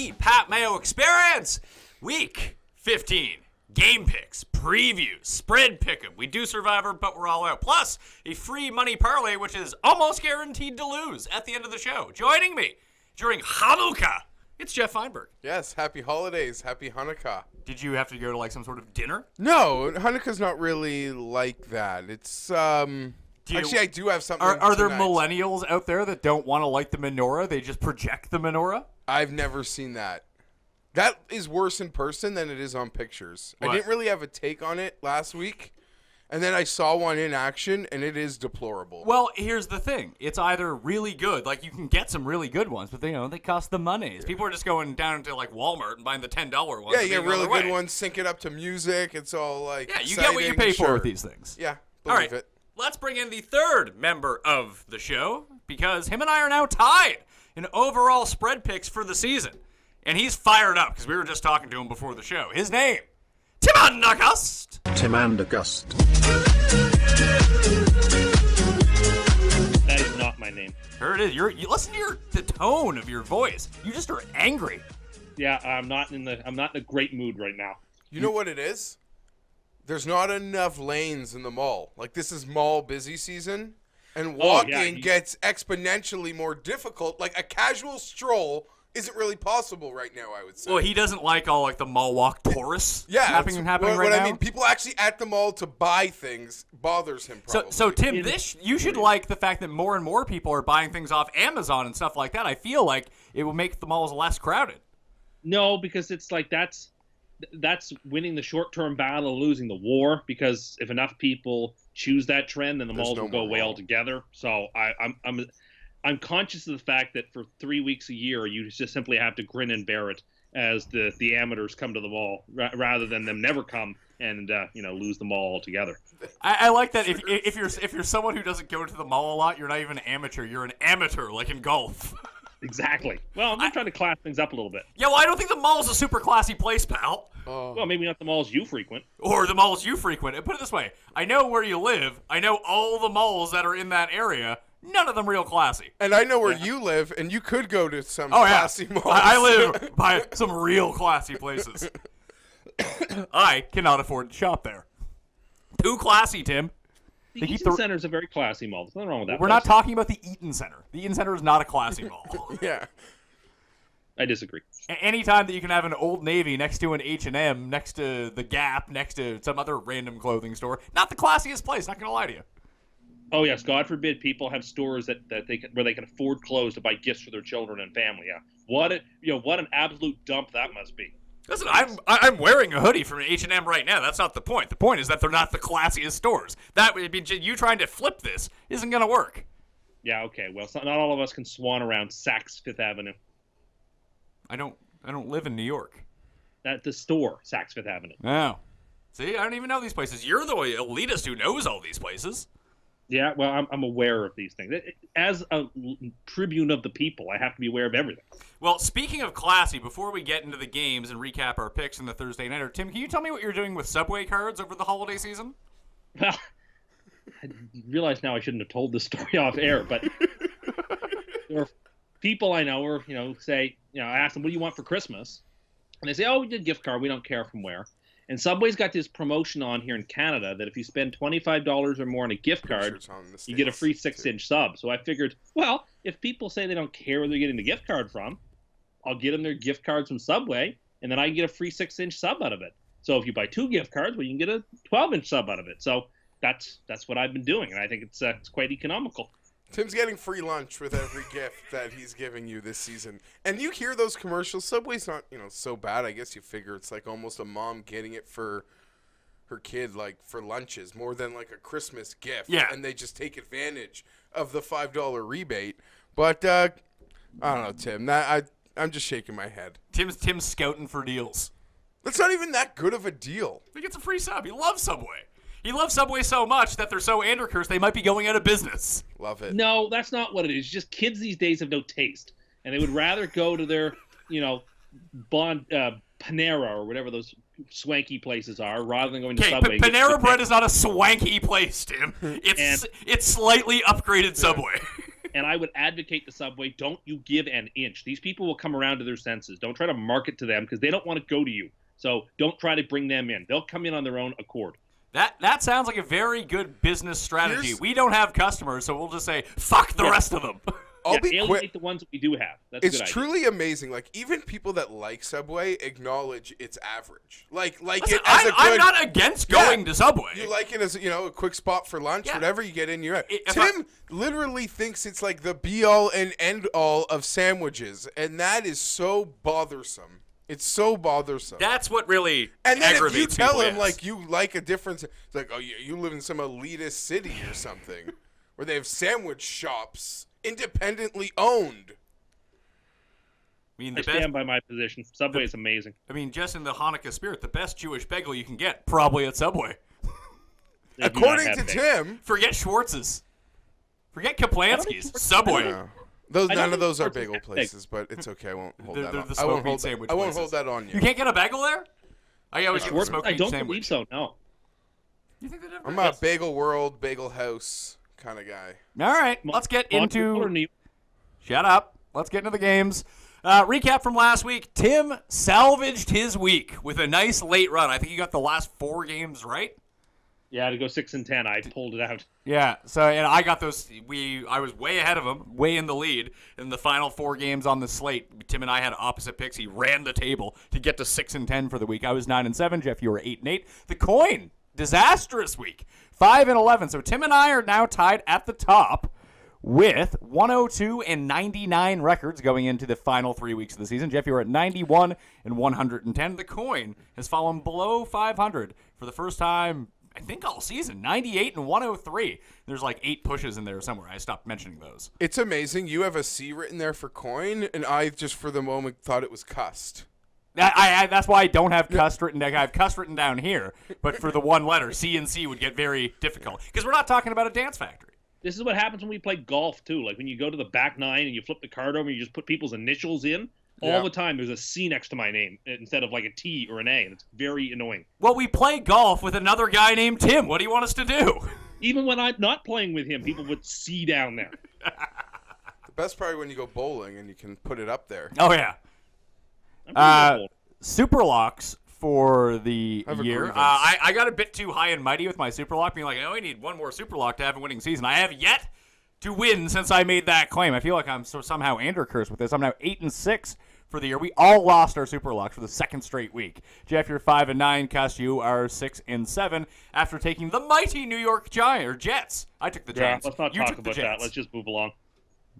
the Pat Mayo Experience. Week 15. Game picks, previews, spread pick'em. We do Survivor, but we're all out. Plus, a free money parlay, which is almost guaranteed to lose at the end of the show. Joining me during Hanukkah, it's Geoff Fienberg. Yes, happy holidays, happy Hanukkah. Did you have to go to like some sort of dinner? No, Hanukkah's not really like that. It's actually I do have something. Are there tonight. millennials out there that don't want to light the menorah? They just project the menorah? I've never seen that. That is worse in person than it is on pictures. What? I didn't really have a take on it last week, and then I saw one in action, and it is deplorable. Well, here's the thing. It's either really good, like you can get some really good ones, but they cost the money. People are just going down to like Walmart and buying the $10 ones. Yeah, you get really good ones, sync it up to music. It's all like yeah, you get what you pay for with these things. Yeah, all right, it. Let's bring in the third member of the show because him and I are now tied in overall spread picks for the season. And he's fired up because we were just talking to him before the show. His name, Tim Andergust. Tim Andergust. That is not my name. Here it is. You listen to the tone of your voice. You just are angry. Yeah, I'm not in a great mood right now. You know what it is? There's not enough lanes in the mall. Like, this is mall busy season, and walking gets exponentially more difficult. Like, a casual stroll isn't really possible right now, I would say. Well, he doesn't like all like the mall walk tourists happening right what now. I mean, people actually at the mall to buy things bothers him probably. So Tim, you should like the fact that more and more people are buying things off Amazon and stuff like that. I feel like it will make the malls less crowded. No, because it's like that's winning the short-term battle, losing the war. Because if enough people choose that trend, then the malls will go away altogether. So I'm conscious of the fact that for 3 weeks a year, you just simply have to grin and bear it as the amateurs come to the mall, rather than them never come and lose the mall altogether. I like that. If you're someone who doesn't go to the mall a lot, you're not even an amateur. You're an amateur, like in golf. Exactly. Well, I'm just trying to class things up a little bit. Yeah, well, I don't think the mall's a super classy place, pal. Well, maybe not the malls you frequent. Or the malls you frequent. Put it this way. I know where you live. I know all the malls that are in that area. None of them real classy. And I know where you live, and you could go to some classy malls. I live by some real classy places. I cannot afford to shop there. Too classy, Tim. The Eaton Center is a very classy mall. There's nothing wrong with that. We're not talking about the Eaton Center. The Eaton Center is not a classy mall. Yeah. I disagree. Anytime that you can have an Old Navy next to an H&M, next to the Gap, next to some other random clothing store, not the classiest place, not going to lie to you. Oh, yes. God forbid people have stores where they can afford clothes to buy gifts for their children and family. Yeah. What an absolute dump that must be. Listen, I'm wearing a hoodie from H&M right now. That's not the point. The point is that they're not the classiest stores. That would be you trying to flip this isn't going to work. Yeah, okay. Well, not all of us can swan around Saks Fifth Avenue. I don't live in New York. At the store, Saks Fifth Avenue. Oh. See, I don't even know these places. You're the elitist who knows all these places. Yeah, well, I'm aware of these things. As a tribune of the people, I have to be aware of everything. Well, speaking of classy, before we get into the games and recap our picks in the Thursday Nighter, Tim, can you tell me what you're doing with Subway cards over the holiday season? Well, I realize now I shouldn't have told this story off air, but there are people I know who, say, I ask them, what do you want for Christmas? And they say, oh, we did gift card. We don't care from where. And Subway's got this promotion on here in Canada that if you spend $25 or more on a gift card, you get a free 6-inch sub. So I figured, well, if people say they don't care where they're getting the gift card from, I'll get them their gift cards from Subway, and then I can get a free 6-inch sub out of it. So if you buy 2 gift cards, well, you can get a 12-inch sub out of it. So that's what I've been doing, and I think it's quite economical. Tim's getting free lunch with every gift that he's giving you this season. And you hear those commercials. Subway's not, so bad. I guess you figure it's like almost a mom getting it for her kid, like for lunches, more than like a Christmas gift. Yeah. And they just take advantage of the $5 rebate. But I don't know, Tim. I'm just shaking my head. Tim's scouting for deals. That's not even that good of a deal. He gets a free sub. He loves Subway. He loves Subway so much that they're so Andercursed they might be going out of business. Love it. No, that's not what it is. Just kids these days have no taste, and they would rather go to their, Panera or whatever those swanky places are, rather than going to Subway. Panera Bread is not a swanky place, Tim. It's slightly upgraded Subway. And I would advocate the Subway, don't you give an inch. These people will come around to their senses. Don't try to market to them because they don't want to go to you. So don't try to bring them in. They'll come in on their own accord. That sounds like a very good business strategy. We don't have customers, so we'll just say, fuck the rest of them. I'll be alienate the ones that we do have. That's a good idea. Truly amazing. Like, even people that like Subway acknowledge its average. Listen, I'm not against going to Subway. You like it as, a quick spot for lunch, whatever you get in, you're at. Tim literally thinks it's like the be-all and end-all of sandwiches, and that is so bothersome. It's so bothersome. That's what really and then aggravates if you tell people, him, like, you like a difference, it's like, oh, you live in some elitist city or something, where they have sandwich shops independently owned. I stand by my position. Subway is amazing. I mean, just in the Hanukkah spirit, the best Jewish bagel you can get, probably at Subway. According to Tim. Forget Schwartz's. Forget Kaplansky's. Subway. None of those are bagel places, but it's okay. I won't hold that on. I won't hold that on you. You can't get a bagel there? I always get the smoke meat sandwich. I don't believe so, no. You think that I'm a Bagel World, Bagel House kind of guy. All right, let's get into... Shut up. Let's get into the games. Recap from last week. Tim salvaged his week with a nice late run. I think he got the last 4 games right. Yeah, to go 6-10, I pulled it out. Yeah, and I got those. I was way ahead of him, way in the lead in the final 4 games on the slate. Tim and I had opposite picks. He ran the table to get to 6-10 for the week. I was 9-7. Jeff, you were 8-8. The coin, disastrous week, 5-11. So Tim and I are now tied at the top with 102 and 99 records going into the final 3 weeks of the season. Jeff, you were at 91 and 110. The coin has fallen below 500 for the first time, I think, all season. 98 and 103. There's like 8 pushes in there somewhere. I stopped mentioning those. It's amazing. You have a C written there for coin, and I just for the moment thought it was Cust. That's why I don't have Cust written down. I have Cust written down here, but for the one letter, C and C would get very difficult because we're not talking about a dance factory. This is what happens when we play golf, too. Like when you go to the back 9 and you flip the card over and you just put people's initials in. All the time, there's a C next to my name instead of like a T or an A, and it's very annoying. Well, we play golf with another guy named Tim. What do you want us to do? Even when I'm not playing with him, people would C down there. The best part when you go bowling and you can put it up there. Oh, yeah. SUPERLOCKS for the year. I got a bit too high and mighty with my SUPERLOCK, being like, I only need one more SUPERLOCK to have a winning season. I have yet to win since I made that claim. I feel like I'm somehow under-cursed with this. I'm now 8-6 for the year. We all lost our SUPERLOCKS for the second straight week. Jeff, you're 5-9. Cust, you are 6-7 after taking the mighty New York Jets. I took the Giants. Let's not talk about that. Let's just move along.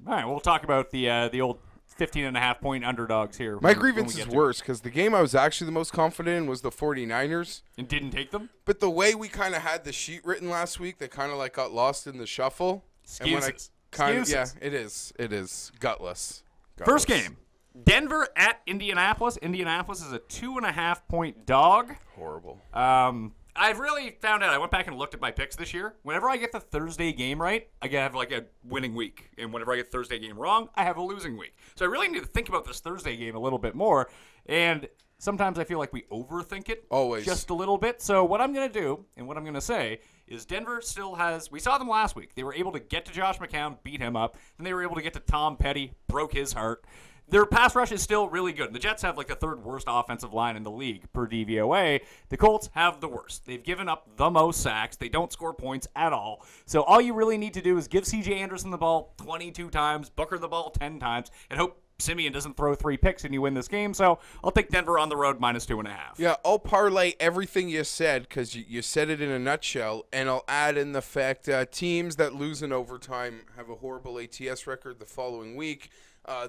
All right, we'll talk about the old 15.5-point underdogs here. My grievance is worse because the game I was actually the most confident in was the 49ers. And didn't take them? But the way we kind of had the sheet written last week, they kind of like got lost in the shuffle. Excuses. Yeah, it is. It is gutless. First game, Denver at Indianapolis. Indianapolis is a 2.5-point dog. Horrible. I've really found out. I went back and looked at my picks this year. Whenever I get the Thursday game right, I have like a winning week. And whenever I get the Thursday game wrong, I have a losing week. So I really need to think about this Thursday game a little bit more. And sometimes I feel like we overthink it. Always. Just a little bit. So what I'm going to do and what I'm going to say is Denver still has – we saw them last week. They were able to get to Josh McCown, beat him up. Then they were able to get to Tom Petty, broke his heart. Their pass rush is still really good. The Jets have like the 3rd worst offensive line in the league per DVOA. The Colts have the worst. They've given up the most sacks. They don't score points at all. So all you really need to do is give C.J. Anderson the ball 22 times, Booker the ball 10 times, and hope Simeon doesn't throw 3 picks and you win this game. So I'll take Denver on the road -2.5. Yeah, I'll parlay everything you said because you said it in a nutshell, and I'll add in the fact teams that lose in overtime have a horrible ATS record the following week.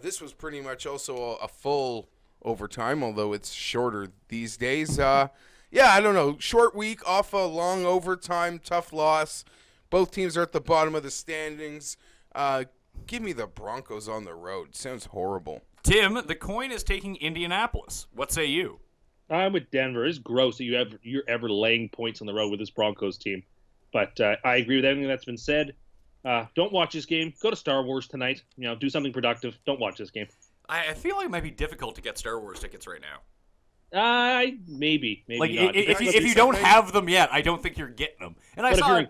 This was pretty much also a full overtime, although it's shorter these days. Yeah, I don't know. Short week off a long overtime, tough loss. Both teams are at the bottom of the standings. Give me the Broncos on the road. Sounds horrible. Tim, the coin is taking Indianapolis. What say you? I'm with Denver. It's gross that you're ever laying points on the road with this Broncos team. But I agree with everything that's been said. Don't watch this game. Go to Star Wars tonight. Do something productive. Don't watch this game. I feel like it might be difficult to get Star Wars tickets right now. Maybe like not. If you don't have them yet, I don't think you're getting them. And I saw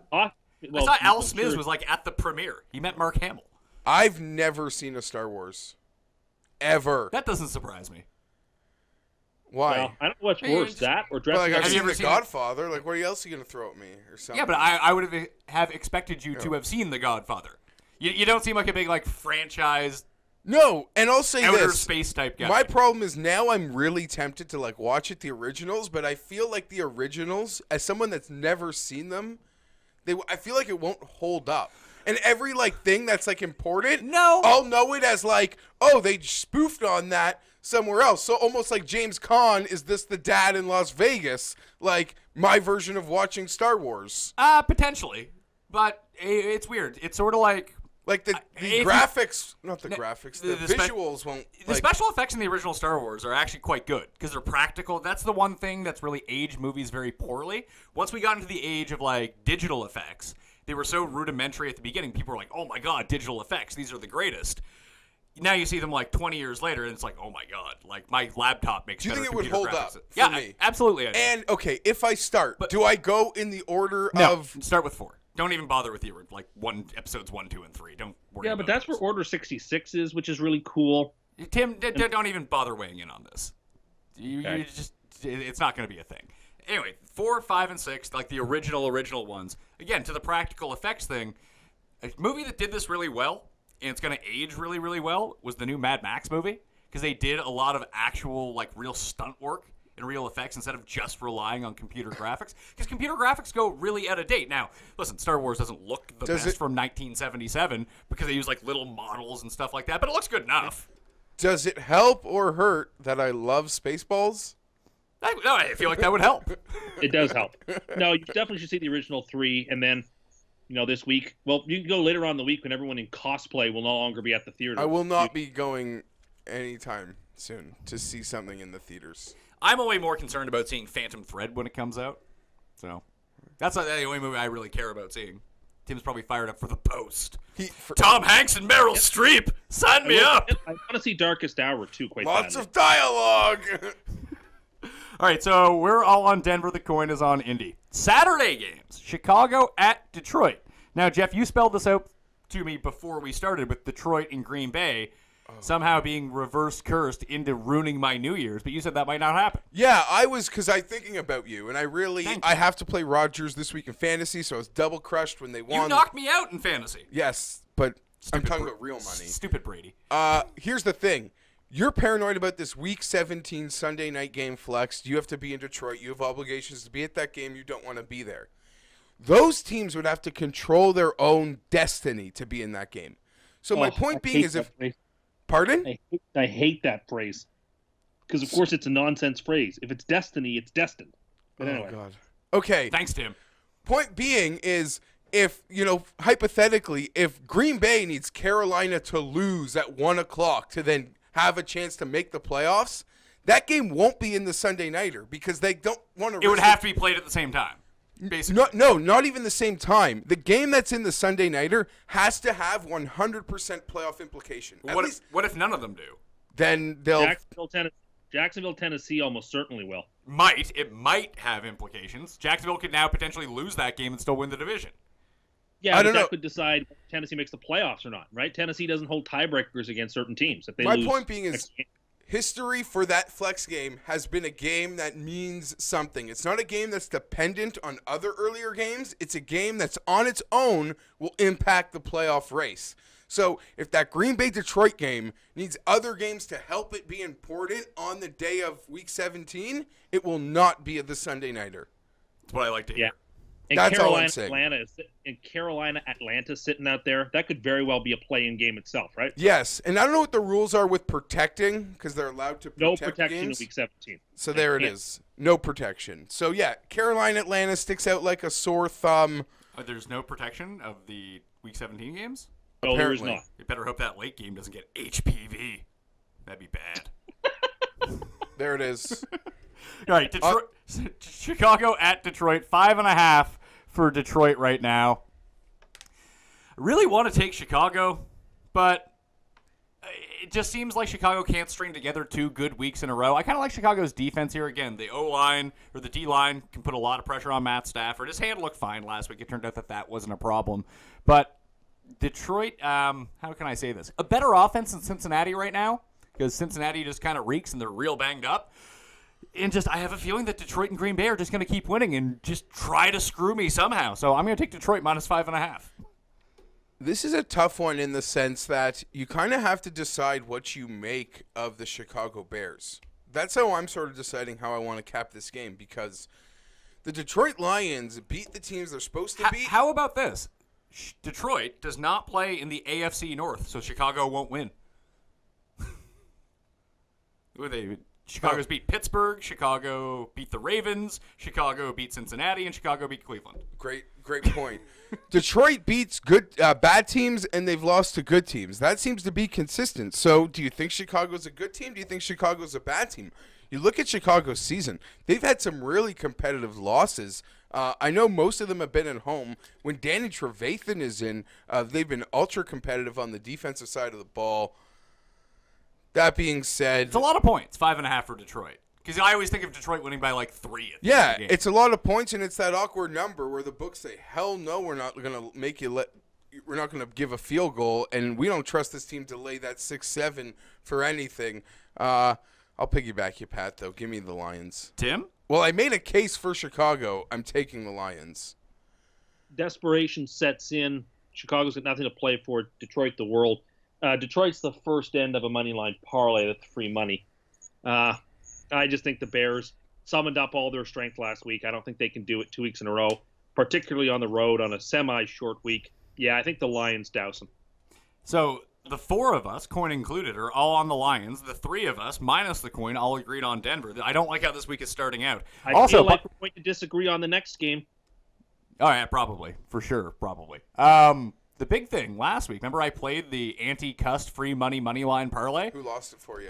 Al Smith was like at the premiere. He met Mark Hamill. I've never seen a Star Wars. Ever. That doesn't surprise me. Why? Well, I don't know what's worse, that or Well, like, Draftkings. I've Have you seen ever The seen Godfather. Like, what else are you going to throw at me or something? Yeah, but I would have expected you to have seen The Godfather. You don't seem like a big, like, franchise No, and I'll say outer this. space type guy. My problem is now I'm really tempted to, like, watch the originals, but I feel like the originals, as someone that's never seen them, I feel like it won't hold up. And every, like, thing that's, like, important, No. I'll know it as, like, oh, they spoofed on that somewhere else. So almost like James Caan, is this the dad in Las Vegas? Like, my version of watching Star Wars. Potentially. But it's weird. It's sort of like... Like, the graphics, not the graphics, the visuals won't... The special effects in the original Star Wars are actually quite good because they're practical. That's the one thing that's really aged movies very poorly. Once we got into the age of, like, digital effects, they were so rudimentary at the beginning. People were like, oh, my God, digital effects. These are the greatest. Now you see them, like, 20 years later, and it's like, oh, my God. Like, my laptop makes better computer graphics. Do you think it would hold up Yeah, for me? Absolutely. And, okay, if I start, do I go in the order No, of... start with 4. Don't even bother with the like episodes 1, 2, and 3. Don't worry. Yeah, but that's where Order 66 is, which is really cool. Tim, don't even bother weighing in on this. You just, it's not going to be a thing. Anyway, 4, 5, and 6, like the original ones. Again, to the practical effects thing, a movie that did this really well, and it's going to age really, really well, was the new Mad Max movie, because they did a lot of actual, like, real stunt work and real effects instead of just relying on computer graphics, because computer graphics go really out of date. Now, listen, Star Wars doesn't look the best from 1977 because they use, like, little models and stuff like that, but it looks good enough. Does it help or hurt that I love Spaceballs? I feel like that would help. It does help. No, you definitely should see the original 3, and then, this week. Well, you can go later on in the week when everyone in cosplay will no longer be at the theater. I will not be going anytime soon to see something in the theaters. I'm only more concerned about seeing Phantom Thread when it comes out. So that's not the only movie I really care about seeing. Tim's probably fired up for The Post. Tom Hanks and Meryl Streep. Sign me up. I want to see Darkest Hour, too, quite Lots badly. of dialogue. All right, so we're all on Denver. The coin is on Indy. Saturday games. Chicago at Detroit. Now, Geoff, you spelled this out to me before we started with Detroit and Green Bay somehow being reverse cursed into ruining my New Year's, but you said that might not happen. Yeah, because I'm thinking about you, and I have to play Rodgers this week in fantasy, so I was double crushed when they won. You knocked me out in fantasy. Yes, but I'm talking about real money. Stupid Brady. Here's the thing. You're paranoid about this Week 17 Sunday night game flex. You have to be in Detroit. You have obligations to be at that game. You don't want to be there. Those teams would have to control their own destiny to be in that game. So my point being is if... Pardon? I hate that phrase. Because, of course, it's a nonsense phrase. If it's destiny, it's destined. But anyway. God. Okay. Thanks, Tim. Point being is if, hypothetically, if Green Bay needs Carolina to lose at 1 o'clock to then have a chance to make the playoffs, that game won't be in the Sunday Nighter because they don't want to... It would have to be played at the same time. Basically. No, not even the same time. The game that's in the Sunday Nighter has to have 100% playoff implication. What if none of them do? Then they'll... Jacksonville, Tennessee almost certainly will. It might have implications. Jacksonville could now potentially lose that game and still win the division. Yeah, but that could decide if Tennessee makes the playoffs or not, right? Tennessee doesn't hold tiebreakers against certain teams. If they lose, point being is... History for that flex game has been a game that means something. It's not a game that's dependent on other earlier games. It's a game that's on its own will impact the playoff race. So if that Green Bay-Detroit game needs other games to help it be important on the day of Week 17, it will not be the Sunday Nighter. That's what I like to hear. Yeah. And that's all I'm saying. Carolina, Atlanta sitting out there, that could very well be a play-in game itself, right? Yes, and I don't know what the rules are with protecting because they're allowed to protect no protection games. in Week 17. So there it is. No protection. So, yeah, Carolina, Atlanta sticks out like a sore thumb. There's no protection of the Week 17 games? No, there is not. You better hope that late game doesn't get HPV. That'd be bad. There it is. All right, Detroit, Chicago at Detroit, 5.5 for Detroit right now. I really want to take Chicago, but it just seems like Chicago can't string together 2 good weeks in a row. I kind of like Chicago's defense here. Again, the O-line or the D-line can put a lot of pressure on Matt Stafford. His hand looked fine last week. It turned out that wasn't a problem. But Detroit, how can I say this? A better offense than Cincinnati right now, because Cincinnati just kind of reeks and they're real banged up. And just, I have a feeling that Detroit and Green Bay are just going to keep winning and just try to screw me somehow. So I'm going to take Detroit -5.5. This is a tough one in the sense that you kind of have to decide what you make of the Chicago Bears. That's how I'm sort of deciding how I want to cap this game, because the Detroit Lions beat the teams they're supposed to beat. How about this? Detroit does not play in the AFC North, so Chicago won't win. Chicago's beat Pittsburgh, Chicago beat the Ravens, Chicago beat Cincinnati, and Chicago beat Cleveland. Great point. Detroit beats bad teams, and they've lost to good teams. That seems to be consistent. So do you think Chicago's a good team? Do you think Chicago's a bad team? You look at Chicago's season. They've had some really competitive losses. I know most of them have been at home. When Danny Trevathan is in, they've been ultra competitive on the defensive side of the ball. That being said, it's a lot of points, 5.5 for Detroit. Because I always think of Detroit winning by like 3. Yeah, it's a lot of points, and it's that awkward number where the books say, "Hell no, we're not going to make you we're not going to give a field goal, and we don't trust this team to lay that 6-7 for anything." I'll piggyback you, Pat. Though, give me the Lions. Tim? Well, I made a case for Chicago. I'm taking the Lions. Desperation sets in. Chicago's got nothing to play for. Detroit, the world. Detroit's the first end of a money line parlay with free money. I just think the Bears summoned up all their strength last week. I don't think they can do it 2 weeks in a row, particularly on the road on a semi-short week. Yeah, I think the Lions douse them. So the 4 of us, coin included, are all on the Lions. The 3 of us, minus the coin, all agreed on Denver. I don't like how this week is starting out. I feel like we're going to disagree on the next game. Oh, yeah, probably. For sure, probably. The big thing last week, remember I played the anti-Cust free money line parlay? Who lost it for you?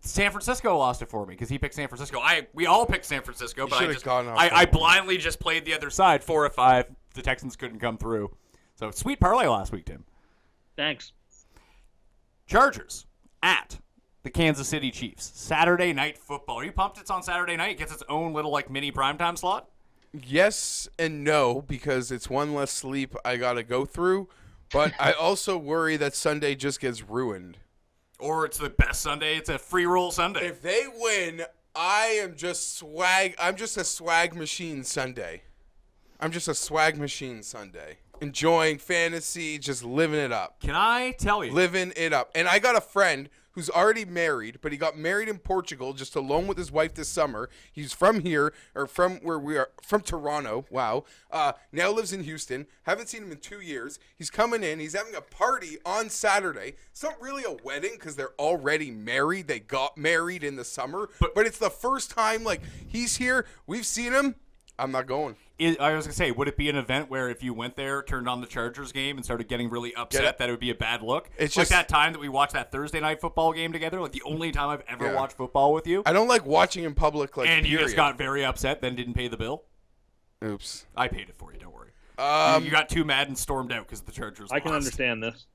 San Francisco lost it for me because he picked San Francisco. We all picked San Francisco, but I blindly just played the other side, 4 of 5. The Texans couldn't come through. So sweet parlay last week, Tim. Thanks. Chargers at the Kansas City Chiefs. Saturday night football. Are you pumped it's on Saturday night? It gets its own little mini primetime slot? Yes and no, because it's one less sleep I got to go through. But I also worry that Sunday just gets ruined. Or it's the best Sunday. It's a free roll Sunday. If they win, I'm just a swag machine Sunday. Enjoying fantasy, just living it up. Can I tell you? Living it up. And I got a friend who's already married, but he got married in Portugal just alone with his wife this summer. He's from here, or from where we are, from Toronto. Wow. Now lives in Houston. Haven't seen him in 2 years. He's coming in. He's having a party on Saturday. It's not really a wedding because they're already married. They got married in the summer. But it's the first time, he's here. We've seen him. I'm not going. I was going to say, would it be an event where if you went there, turned on the Chargers game, and started getting really upset that it would be a bad look? It's like that time that we watched that Thursday night football game together, the only time I've ever watched football with you. I don't like watching in public, and you just got very upset, then didn't pay the bill? Oops. I paid it for you, don't worry. You got too mad and stormed out because the Chargers I can understand this.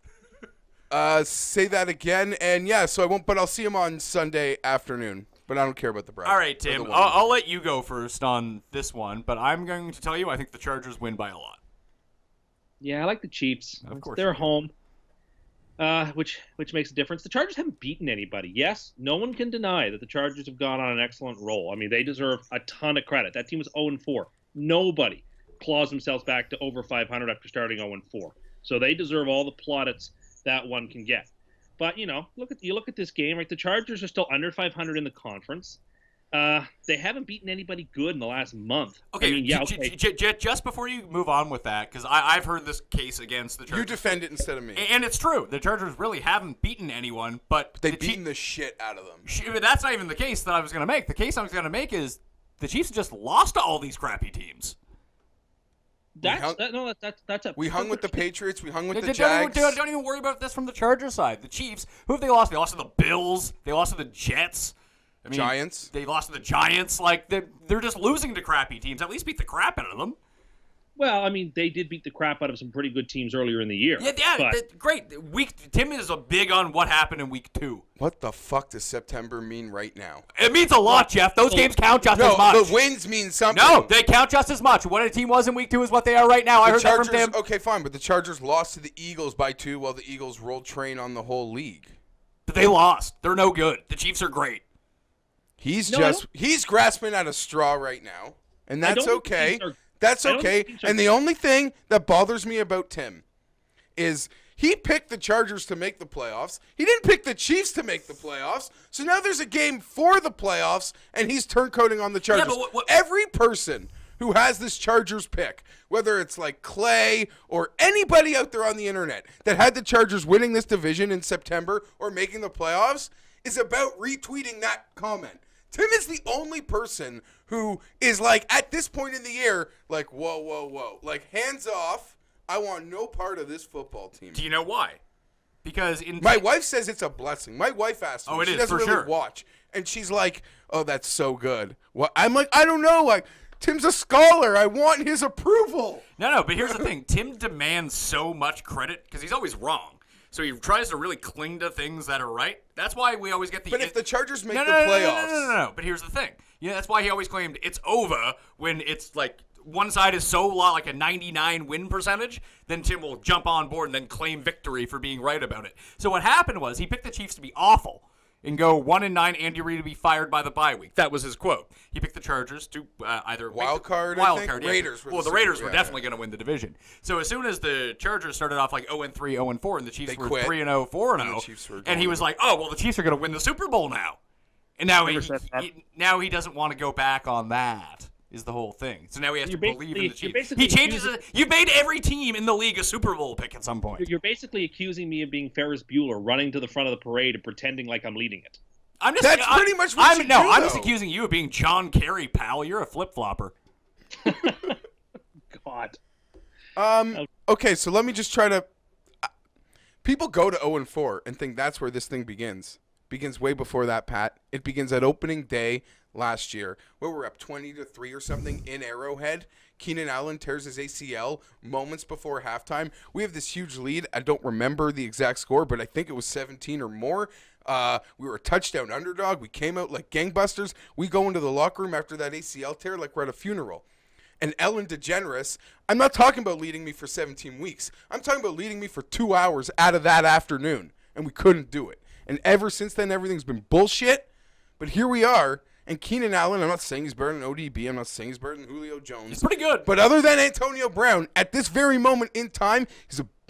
Say that again, and so I won't, but I'll see him on Sunday afternoon. But I don't care about the Browns. All right, Tim. I'll let you go first on this one, but I'm going to tell you I think the Chargers win by a lot. Yeah, I like the Chiefs. Of course. They're home, which makes a difference. The Chargers haven't beaten anybody. Yes, no one can deny that the Chargers have gone on an excellent roll. I mean, they deserve a ton of credit. That team was 0-4. Nobody claws themselves back to over 500 after starting 0-4. So they deserve all the plaudits that one can get. But, look at this game, right? The Chargers are still under 500 in the conference. They haven't beaten anybody good in the last month. Okay, just before you move on with that, because I've heard this case against the Chargers. You defend it instead of me. And it's true. The Chargers really haven't beaten anyone, but they've beaten the shit out of them. That's not even the case that I was going to make. The case I was going to make is the Chiefs just lost to all these crappy teams. We hung with the Patriots. We hung with the Jags. Don't even worry about this from the Chargers side. The Chiefs, who have they lost? They lost to the Bills. They lost to the Jets. Giants. They lost to the Giants. They're just losing to crappy teams. At least beat the crap out of them. Well, I mean, they did beat the crap out of some pretty good teams earlier in the year. Yeah, but great. Tim is big on what happened in week 2. What the fuck does September mean right now? It means a lot, Jeff. Those games count just as much. The wins mean something. No, they count just as much. What a team was in week 2 is what they are right now. I heard that from Tim. Okay, fine, but the Chargers lost to the Eagles by 2 while the Eagles rolled train on the whole league. But they lost. They're no good. The Chiefs are great. He's grasping at a straw right now, and that's okay. That's okay. And the only thing that bothers me about Tim is he picked the Chargers to make the playoffs. He didn't pick the Chiefs to make the playoffs. So now there's a game for the playoffs, and he's turncoating on the Chargers. Yeah, but every person who has this Chargers pick, whether it's like Clay or anybody out there on the internet that had the Chargers winning this division in September or making the playoffs, is about retweeting that comment. Tim is the only person who is like, at this point in the year, like, whoa, whoa, whoa. Like, hands off. I want no part of this football team. Do you know why? Because my wife says it's a blessing. My wife asked me. Oh, it she is, doesn't for really sure. watch. And she's like, oh, that's so good. Well, I'm like, I don't know. Like, Tim's a scholar. I want his approval. No, but here's the thing. Tim demands so much credit because he's always wrong. So he tries to really cling to things that are right. That's why we always get the... But if the Chargers make the playoffs... No. But here's the thing. That's why he always claimed it's over when it's like one side is so low, like a 99 win percentage, then Tim will jump on board and then claim victory for being right about it. So what happened was he picked the Chiefs to be awful and go 1-9, Andy Reid to be fired by the bye week. That was his quote. He picked the Chargers to either wild card. Yeah. Raiders. Well, the Raiders were definitely going to win the division. So as soon as the Chargers started off like 0-3, 0-4, and the Chiefs were 3-0, 4-0, and he was like, "Oh, well, the Chiefs are going to win the Super Bowl now." And now he doesn't want to go back on that. Is the whole thing. So now he has to believe in the Chiefs. He changes it. You've made every team in the league a Super Bowl pick at some point. You're basically accusing me of being Ferris Bueller, running to the front of the parade and pretending like I'm leading it. That's pretty much what you do, I'm just accusing you of being John Kerry, pal. You're a flip-flopper. God. Okay, so let me just try to... People go to 0-4 and think that's where this thing begins. Begins way before that, Pat. It begins at opening day last year, where we're up 20-3 or something in Arrowhead. Keenan Allen tears his ACL moments before halftime. We have this huge lead. I don't remember the exact score, but I think it was 17 or more. We were a touchdown underdog. We came out like gangbusters. We go into the locker room after that ACL tear like we're at a funeral. And Ellen DeGeneres, I'm not talking about leading me for 17 weeks. I'm talking about leading me for 2 hours out of that afternoon, and we couldn't do it. And ever since then, everything's been bullshit. But here we are. And Keenan Allen, I'm not saying he's better than ODB. I'm not saying he's better than Julio Jones. He's pretty good. But other than Antonio Brown, at this very moment in time,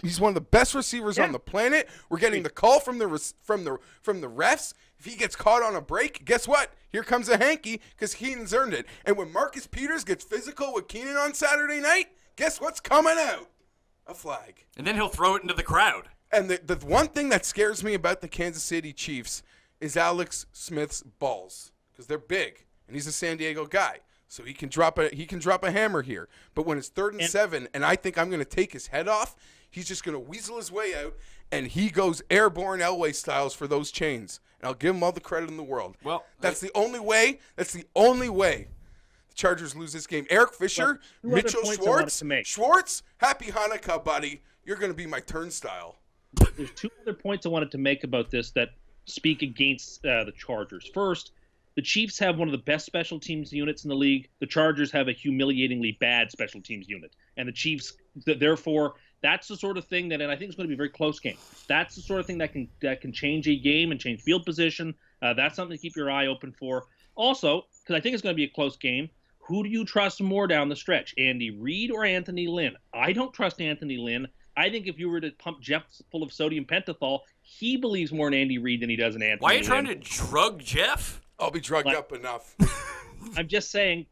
he's one of the best receivers on the planet. We're getting the call from the refs. If he gets caught on a break, guess what? Here comes a hanky because Keenan's earned it. And when Marcus Peters gets physical with Keenan on Saturday night, guess what's coming out? A flag. And then he'll throw it into the crowd. And the one thing that scares me about the Kansas City Chiefs is Alex Smith's balls. Because they're big, and he's a San Diego guy, so he can drop a hammer here. But when it's 3rd and 7, and I think I'm going to take his head off, he's just going to weasel his way out, and he goes airborne Elway styles for those chains. And I'll give him all the credit in the world. Well, that's the only way. That's the only way the Chargers lose this game. Eric Fisher, Mitchell Schwartz, happy Hanukkah, buddy. You're going to be my turnstile. There's 2 other points I wanted to make about this that speak against the Chargers. First, the Chiefs have one of the best special teams units in the league. The Chargers have a humiliatingly bad special teams unit. And the Chiefs, therefore, that's the sort of thing that, and I think it's going to be a very close game. That's the sort of thing that can change a game and change field position. That's something to keep your eye open for. Also, because I think it's going to be a close game, who do you trust more down the stretch, Andy Reid or Anthony Lynn? I don't trust Anthony Lynn. I think if you were to pump Geoff full of sodium pentothal, he believes more in Andy Reid than he does in Anthony Lynn. Why are you trying to drug Geoff? I'll be drugged up enough. I'm just saying,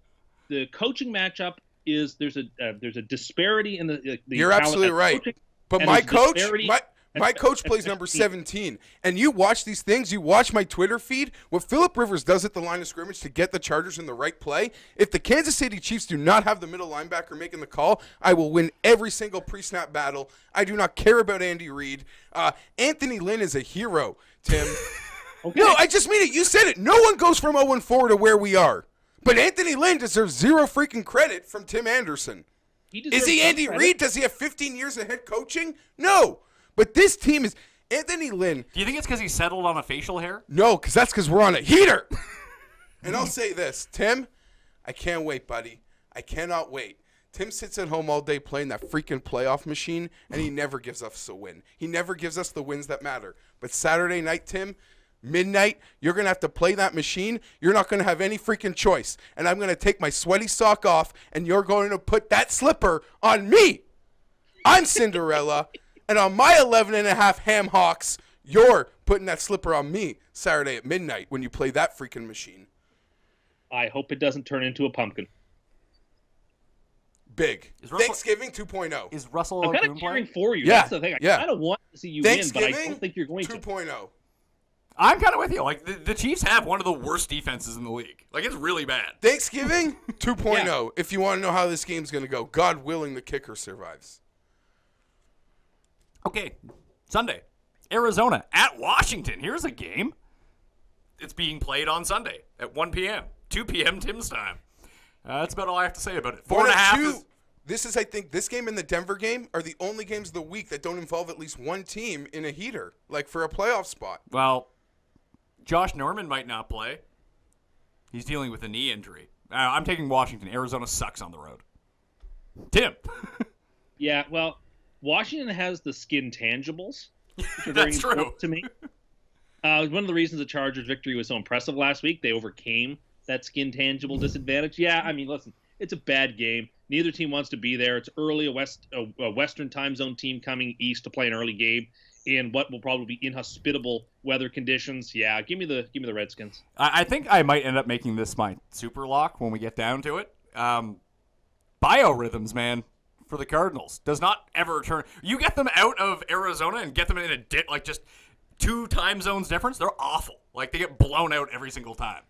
the coaching matchup is there's a disparity in the You're absolutely right. But my coach plays number 17, and you watch these things. You watch my Twitter feed. What Phillip Rivers does at the line of scrimmage to get the Chargers in the right play. If the Kansas City Chiefs do not have the middle linebacker making the call, I will win every single pre-snap battle. I do not care about Andy Reid. Anthony Lynn is a hero, Tim. Okay. No, I just mean it. You said it. No one goes from 0-4 to where we are. But Anthony Lynn deserves zero freaking credit from Tim Anderson. Is he Andy Reid? Does he have 15 years of head coaching? No. But this team is Anthony Lynn. Do you think it's because he settled on a facial hair? No, that's because we're on a heater. And I'll say this, Tim, I can't wait, buddy. I cannot wait. Tim sits at home all day playing that freaking playoff machine, and he never gives us a win. He never gives us the wins that matter. But Saturday night, Tim, midnight, you're going to have to play that machine. You're not going to have any freaking choice. And I'm going to take my sweaty sock off, and you're going to put that slipper on me. I'm Cinderella, and on my 11.5 ham hocks, you're putting that slipper on me Saturday at midnight when you play that freaking machine. I hope it doesn't turn into a pumpkin. Big. Thanksgiving 2.0. Is Russell I'm kind of cheering for you. Yeah. That's the thing. I kind of want to see you win, but I don't think you're going 2.0. to. I'm kind of with you. Like, the Chiefs have one of the worst defenses in the league. Like, it's really bad. Thanksgiving 2.0, Yeah. if you want to know how this game's going to go. God willing, the kicker survives. Okay, Sunday. Arizona at Washington. Here's a game. It's being played on Sunday at 1 p.m., 2 p.m. Tim's time. That's about all I have to say about it. 4.5 is... I think, this game and the Denver game are the only games of the week that don't involve at least one team in a heater, like for a playoff spot. Well, Josh Norman might not play. He's dealing with a knee injury. I'm taking Washington. Arizona sucks on the road. Tim. Yeah, well, Washington has the skin tangibles, which are very That's true. important to me. One of the reasons the Chargers' victory was so impressive last week, they overcame that skin tangible disadvantage. Yeah, I mean, listen, it's a bad game. Neither team wants to be there. It's early, a Western time zone team coming east to play an early game in what will probably be inhospitable weather conditions. Yeah, give me the Redskins. I think I might end up making this my super lock when we get down to it. Biorhythms, man, for the Cardinals. Does not ever turn. You get them out of Arizona and get them in a just 2 time zones difference. They're awful. Like, they get blown out every single time.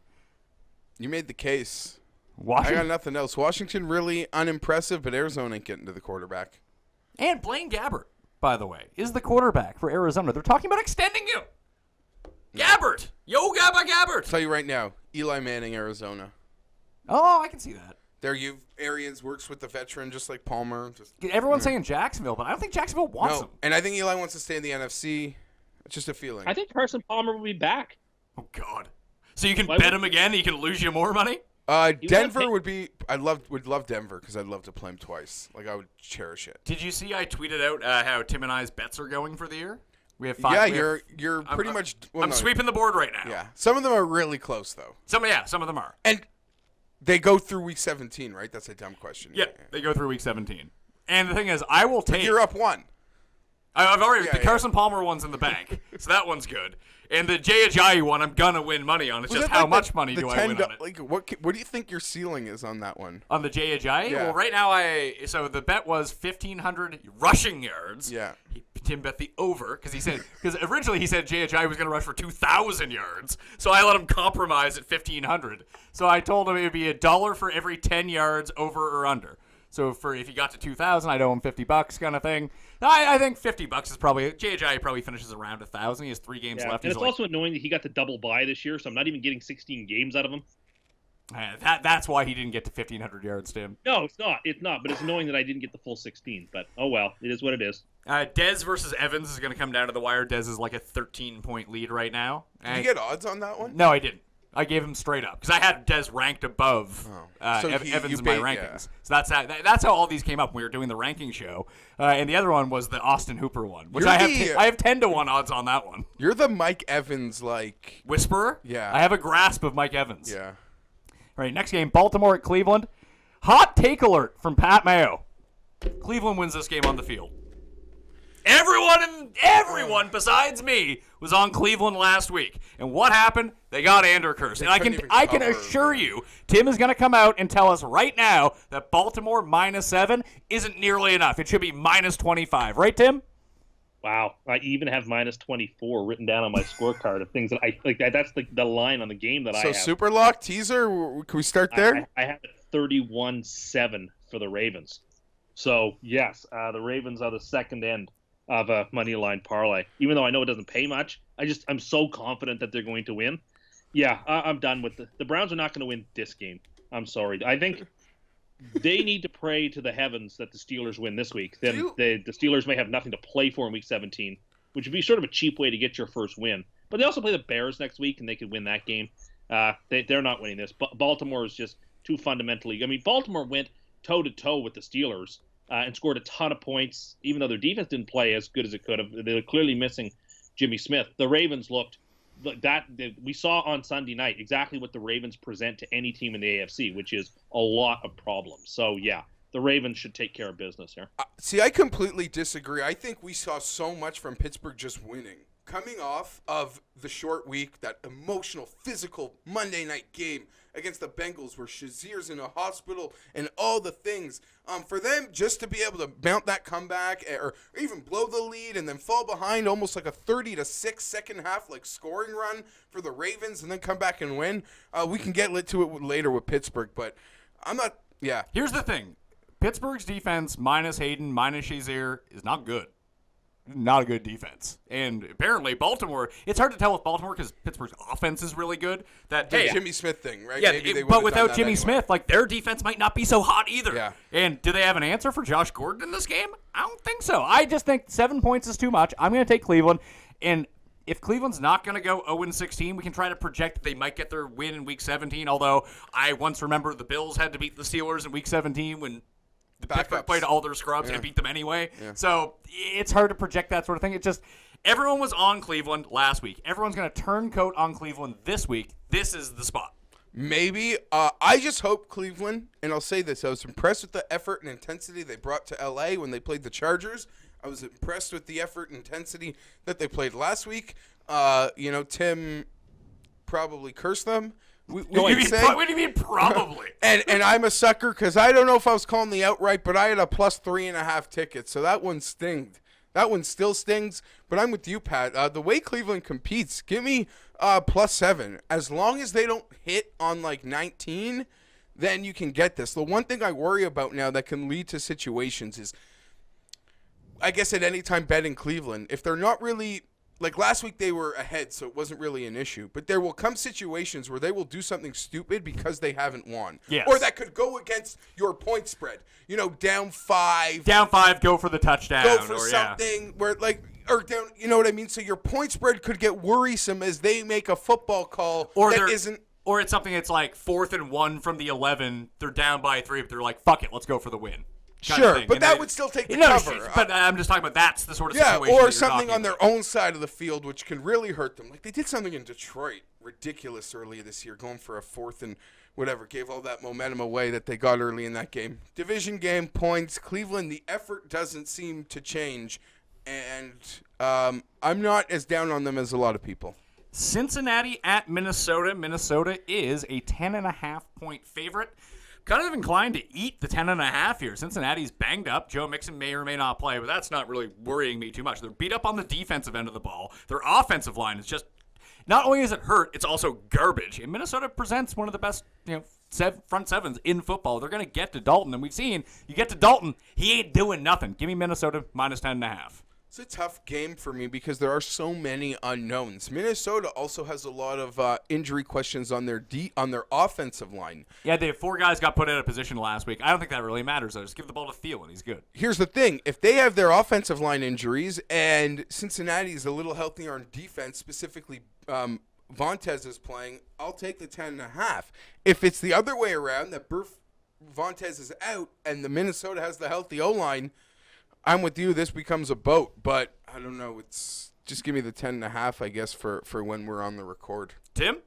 You made the case. Washington. I got nothing else. Washington really unimpressive, but Arizona ain't getting to the quarterback. And Blaine Gabbert, by the way, is the quarterback for Arizona. They're talking about extending you. Gabbert. Yo, Gabba Gabbert. I'll tell you right now, Eli Manning, Arizona. Oh, I can see that. There, Arians works with the veteran just like Palmer. Everyone's saying Jacksonville, but I don't think Jacksonville wants him. And I think Eli wants to stay in the NFC. It's just a feeling. I think Carson Palmer will be back. Oh, God. So you can bet him again? He can lose you more money? Denver would be. Would love Denver because I'd love to play him twice. Like, I would cherish it. Did you see I tweeted out how Tim and I's bets are going for the year? We have 5. Yeah, you're pretty much. Well, I'm sweeping the board right now. Yeah, some of them are really close though. Some of them are. And they go through week 17, right? That's a dumb question. Yeah, they go through week 17. And the thing is, I will take. But you're up 1. I've already the Carson Palmer one's in the bank, so that one's good. And the Jay Ajayi one, I'm gonna win money on. It's just how much money do I win on it? Like, what do you think your ceiling is on that one? On the Jay Ajayi? Yeah. Well, right now so the bet was 1,500 rushing yards. Yeah. Tim bet the over because originally he said Jay Ajayi was gonna rush for 2,000 yards. So I let him compromise at 1,500. So I told him it would be $1 for every 10 yards over or under. So if he got to 2,000, I'd owe him $50 kind of thing. I think $50 is probably Jay Ajayi probably finishes around 1,000. He has 3 games left. And it's also annoying that he got the double bye this year, so I'm not even getting 16 games out of him. That's why he didn't get to 1,500 yards, Tim. No, it's not. It's not. But it's annoying that I didn't get the full 16. But oh well, it is what it is. Dez versus Evans is going to come down to the wire. Dez is like a 13-point lead right now. Did you get odds on that one? No, I didn't. I gave him straight up because I had Dez ranked above Evans in my rankings. Yeah. So that's how all these came up when we were doing the ranking show. And the other one was the Austin Hooper one, which I have 10-1 odds on that one. You're the Mike Evans whisperer. Yeah, I have a grasp of Mike Evans. Yeah. All right, next game, Baltimore at Cleveland. Hot take alert from Pat Mayo. Cleveland wins this game on the field. Everyone besides me was on Cleveland last week. And what happened? They got Anderkirk. And I can assure you, Tim is going to come out and tell us right now that Baltimore -7 isn't nearly enough. It should be -25. Right, Tim? Wow. I even have -24 written down on my scorecard of things that I like. That's the line on the game that I have. So super lock teaser, can we start there? I have it 31-7 for the Ravens. So, yes, the Ravens are the second end of a money line parlay. Even though I know it doesn't pay much, I'm so confident that they're going to win. Yeah, I'm done with the Browns are not going to win this game. I'm sorry. I think they need to pray to the heavens that the Steelers win this week. Then the Steelers may have nothing to play for in Week 17, which would be sort of a cheap way to get your first win. But they also play the Bears next week, and they could win that game. They're not winning this. Baltimore is just too fundamentally. I mean, Baltimore went toe-to-toe with the Steelers and scored a ton of points, even though their defense didn't play as good as it could have. They were clearly missing Jimmy Smith. The Ravens we saw on Sunday night exactly what the Ravens present to any team in the AFC, which is a lot of problems. So, yeah, the Ravens should take care of business here. See, I completely disagree. I think we saw so much from Pittsburgh just winning. Coming off of the short week, that emotional, physical Monday night game against the Bengals where Shazir's in a hospital and all the things. For them just to be able to mount that comeback or even blow the lead and then fall behind almost like a 30-6 second half like scoring run for the Ravens and then come back and win. We can get to it later with Pittsburgh, but I'm not – yeah. Here's the thing. Pittsburgh's defense minus Hayden, minus Shazier is not good. Not a good defense. And apparently Baltimore, it's hard to tell with Baltimore because Pittsburgh's offense is really good. That Jimmy Smith thing, right? Yeah, but without Jimmy Smith, like their defense might not be so hot either. Yeah. And do they have an answer for Josh Gordon in this game? I don't think so. I just think 7 points is too much. I'm going to take Cleveland. And if Cleveland's not going to go 0-16, we can try to project that they might get their win in Week 17, although I once remember the Bills had to beat the Steelers in Week 17 when Pittsburgh played all their scrubs and beat them anyway. Yeah. So it's hard to project that sort of thing. It just everyone was on Cleveland last week. Everyone's going to turn coat on Cleveland this week. This is the spot. Maybe. I just hope Cleveland, and I'll say this, I was impressed with the effort and intensity they brought to L.A. when they played the Chargers. I was impressed with the effort and intensity that they played last week. Tim probably cursed them. What do you mean probably? and I'm a sucker because I don't know if I was calling the outright, but I had a plus 3.5 ticket, so that one stinged. That one still stings, but I'm with you, Pat. The way Cleveland competes, give me plus 7. As long as they don't hit on like 19, then you can get this. The one thing I worry about now that can lead to situations is, I guess at any time betting Cleveland, if they're not really – like last week they were ahead, so it wasn't really an issue. But there will come situations where they will do something stupid because they haven't won. Yes. Or that could go against your point spread. Down 5. Down 5, go for the touchdown. Go for something where or down, you know what I mean? So your point spread could get worrisome as they make a football call isn't. Or it's something that's like 4th and 1 from the 11. They're down by 3, but they're like, fuck it, let's go for the win. Sure, but that would still take the cover. But I'm just talking about that's the sort of situation. Or something on their own side of the field, which can really hurt them. Like they did something in Detroit, ridiculous earlier this year, going for a 4th and whatever, gave all that momentum away that they got early in that game. Division game, points, Cleveland, the effort doesn't seem to change, and I'm not as down on them as a lot of people. Cincinnati at Minnesota. Minnesota is a 10.5-point favorite. Kind of inclined to eat the 10.5 here. Cincinnati's banged up. Joe Mixon may or may not play, but that's not really worrying me too much. They're beat up on the defensive end of the ball. Their offensive line is just not only is it hurt, it's also garbage. And Minnesota presents one of the best, front sevens in football. They're going to get to Dalton, and we've seen you get to Dalton, he ain't doing nothing. Give me Minnesota minus 10.5. It's a tough game for me because there are so many unknowns. Minnesota also has a lot of injury questions on their offensive line. Yeah, they have 4 guys got put out of position last week. I don't think that really matters, though. Just give the ball to Thielen. He's good. Here's the thing. If they have their offensive line injuries and Cincinnati's a little healthier on defense, specifically Vontaze is playing, I'll take the 10.5. If it's the other way around, that Vontaze is out and the Minnesota has the healthy O-line, I'm with you. This becomes a boat, but I don't know. It's just give me the 10.5, I guess, for when we're on the record. Tim?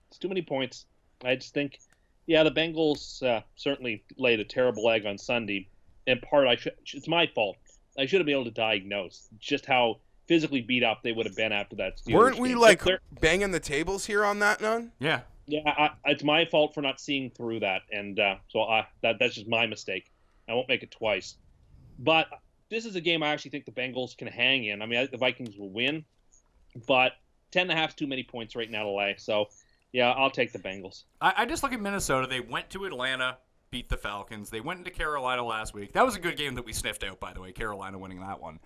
It's too many points. I just think, the Bengals certainly laid a terrible egg on Sunday. In part, it's my fault. I should have been able to diagnose just how physically beat up they would have been after that Steelers Weren't we game. Banging the tables here on that, none? Yeah. Yeah, it's my fault for not seeing through that, and that's just my mistake. I won't make it twice. But this is a game I actually think the Bengals can hang in. I mean, the Vikings will win, but 10.5 is too many points right now to lay. So, I'll take the Bengals. I just look at Minnesota. They went to Atlanta, beat the Falcons. They went into Carolina last week. That was a good game that we sniffed out, by the way, Carolina winning that one.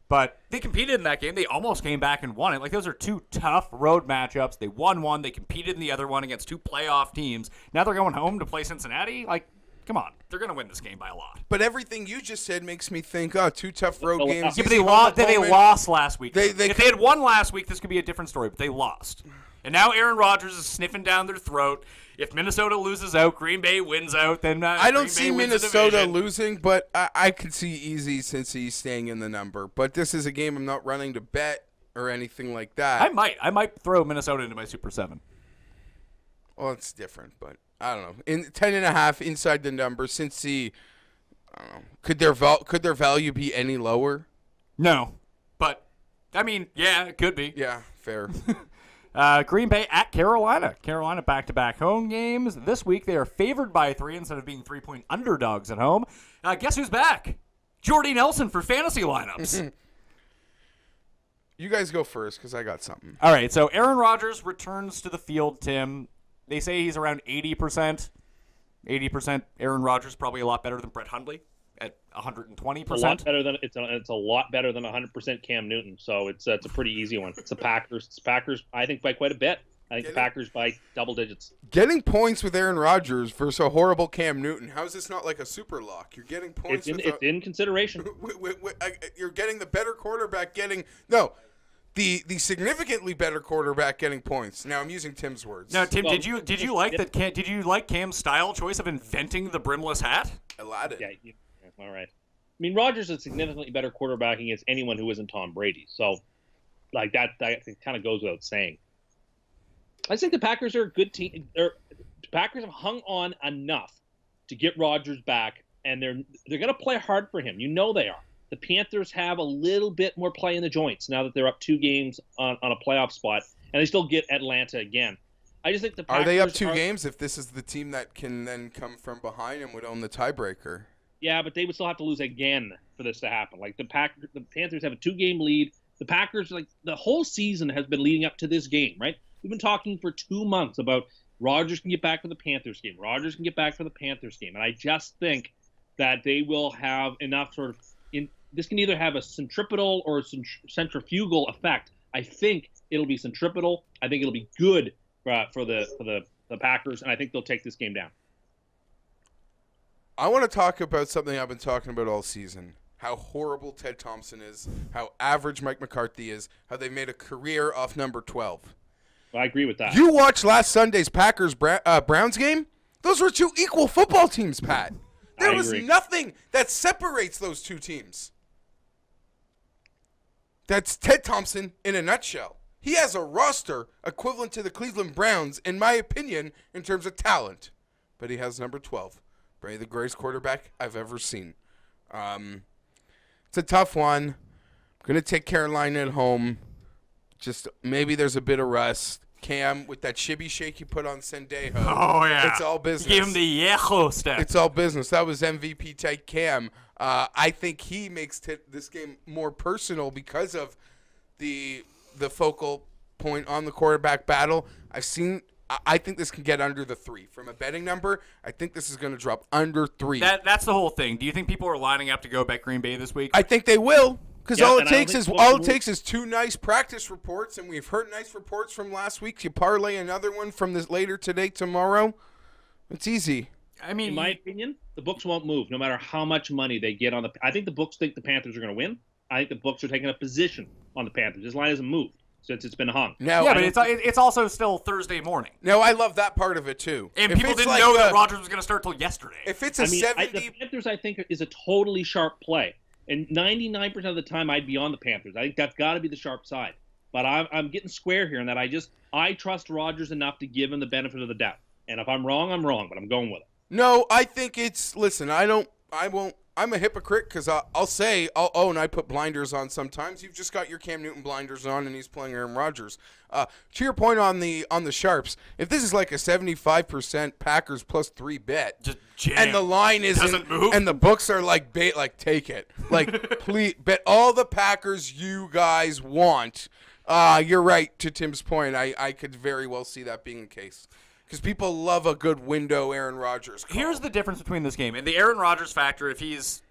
But they competed in that game. They almost came back and won it. Like, those are 2 tough road matchups. They won one. They competed in the other one against 2 playoff teams. Now they're going home to play Cincinnati. Like, Come on. They're going to win this game by a lot. But everything you just said makes me think, 2 tough road games. Yeah, but they lost last week. If they had won last week, this could be a different story, but they lost. And now Aaron Rodgers is sniffing down their throat. If Minnesota loses out, Green Bay wins out, then I don't see Minnesota losing, but I could see easy since he's staying in the number. But this is a game I'm not running to bet or anything like that. I might throw Minnesota into my Super 7. Well, it's different, but I don't know. In 10.5 inside the number, since I don't know, could their value be any lower? No, but I mean, yeah, it could be. Yeah, fair. Green Bay at Carolina. Carolina back-to-back home games. This week they are favored by 3 instead of being 3-point underdogs at home. Guess who's back? Jordy Nelson for fantasy lineups. You guys go first because I got something. All right, so Aaron Rodgers returns to the field, Tim. They say he's around 80%. 80% Aaron Rodgers, probably a lot better than Brett Hundley at 120%. A lot better than it's a lot better than 100% Cam Newton. So it's a pretty easy one. It's the Packers. It's Packers. I think by quite a bit. I think the Packers by double digits. Getting points with Aaron Rodgers versus a horrible Cam Newton. How is this not like a super lock? You're getting points. It's in consideration. You're getting the better quarterback the significantly better quarterback getting points. Now I'm using Tim's words. Now, Tim, did you like that? Did you like Cam's style choice of inventing the brimless hat? Aladdin. Yeah, all right. I mean, Rodgers is a significantly better quarterback against anyone who isn't Tom Brady. So, like that kind of goes without saying. I think the Packers are a good team. The Packers have hung on enough to get Rodgers back, and they're going to play hard for him. You know they are. The Panthers have a little bit more play in the joints now that they're up 2 games on a playoff spot, and they still get Atlanta again. I just think the Packers are they up 2 games if this is the team that can then come from behind and would own the tiebreaker? Yeah, but they would still have to lose again for this to happen. Like the Panthers have a 2-game lead. The Packers, like the whole season has been leading up to this game, right? We've been talking for 2 months about Rodgers can get back for the Panthers game. Rodgers can get back for the Panthers game, and I just think that they will have enough sort of this can either have a centripetal or a centrifugal effect. I think it'll be centripetal. I think it'll be good for the Packers, and I think they'll take this game down. I want to talk about something I've been talking about all season. How horrible Ted Thompson is, how average Mike McCarthy is, how they made a career off number 12. Well, I agree with that. You watched last Sunday's Packers-Browns game? Those were 2 equal football teams, Pat. There was nothing that separates those 2 teams. That's Ted Thompson in a nutshell. He has a roster equivalent to the Cleveland Browns, in my opinion, in terms of talent. But he has number 12. Probably the greatest quarterback I've ever seen. It's a tough one. I'm going to take Carolina at home. Just maybe there's a bit of rust. Cam, with that shibby shake you put on Sendejo. Oh, yeah. It's all business. Give him the yeho step. It's all business. That was MVP type Cam. I think he makes this game more personal because of the focal point on the quarterback battle. I think this can get under the 3. From a betting number, I think this is going to drop under 3. That's the whole thing. Do you think people are lining up to go bet Green Bay this week? I think they will. Because all it takes is 2 nice practice reports, and we've heard nice reports from last week. You parlay another one from this later today, tomorrow. It's easy. I mean, in my opinion, the books won't move no matter how much money they get on the. I think the books think the Panthers are going to win. I think the books are taking a position on the Panthers. This line hasn't moved since it's been hung. Now, yeah, but it's also still Thursday morning. No, I love that part of it too. And people didn't know that Rodgers was going to start till yesterday. If it's a 70, the Panthers, I think, is a totally sharp play. And 99% of the time, I'd be on the Panthers. I think that's got to be the sharp side. But I'm getting square here in that I trust Rodgers enough to give him the benefit of the doubt. And if I'm wrong, I'm wrong, but I'm going with it. No, I think it's – listen, I won't – I'm a hypocrite because I'll own I put blinders on sometimes. You've just got your Cam Newton blinders on, and he's playing Aaron Rodgers. To your point on the sharps, if this is like a 75% Packers plus 3 bet, just jam. And the line doesn't move, and the books are like bait, like take it, like please bet all the Packers you guys want. You're right to Tim's point. I could very well see that being the case. Because people love a good window Aaron Rodgers call. Here's the difference between this game. And the Aaron Rodgers factor, if he's,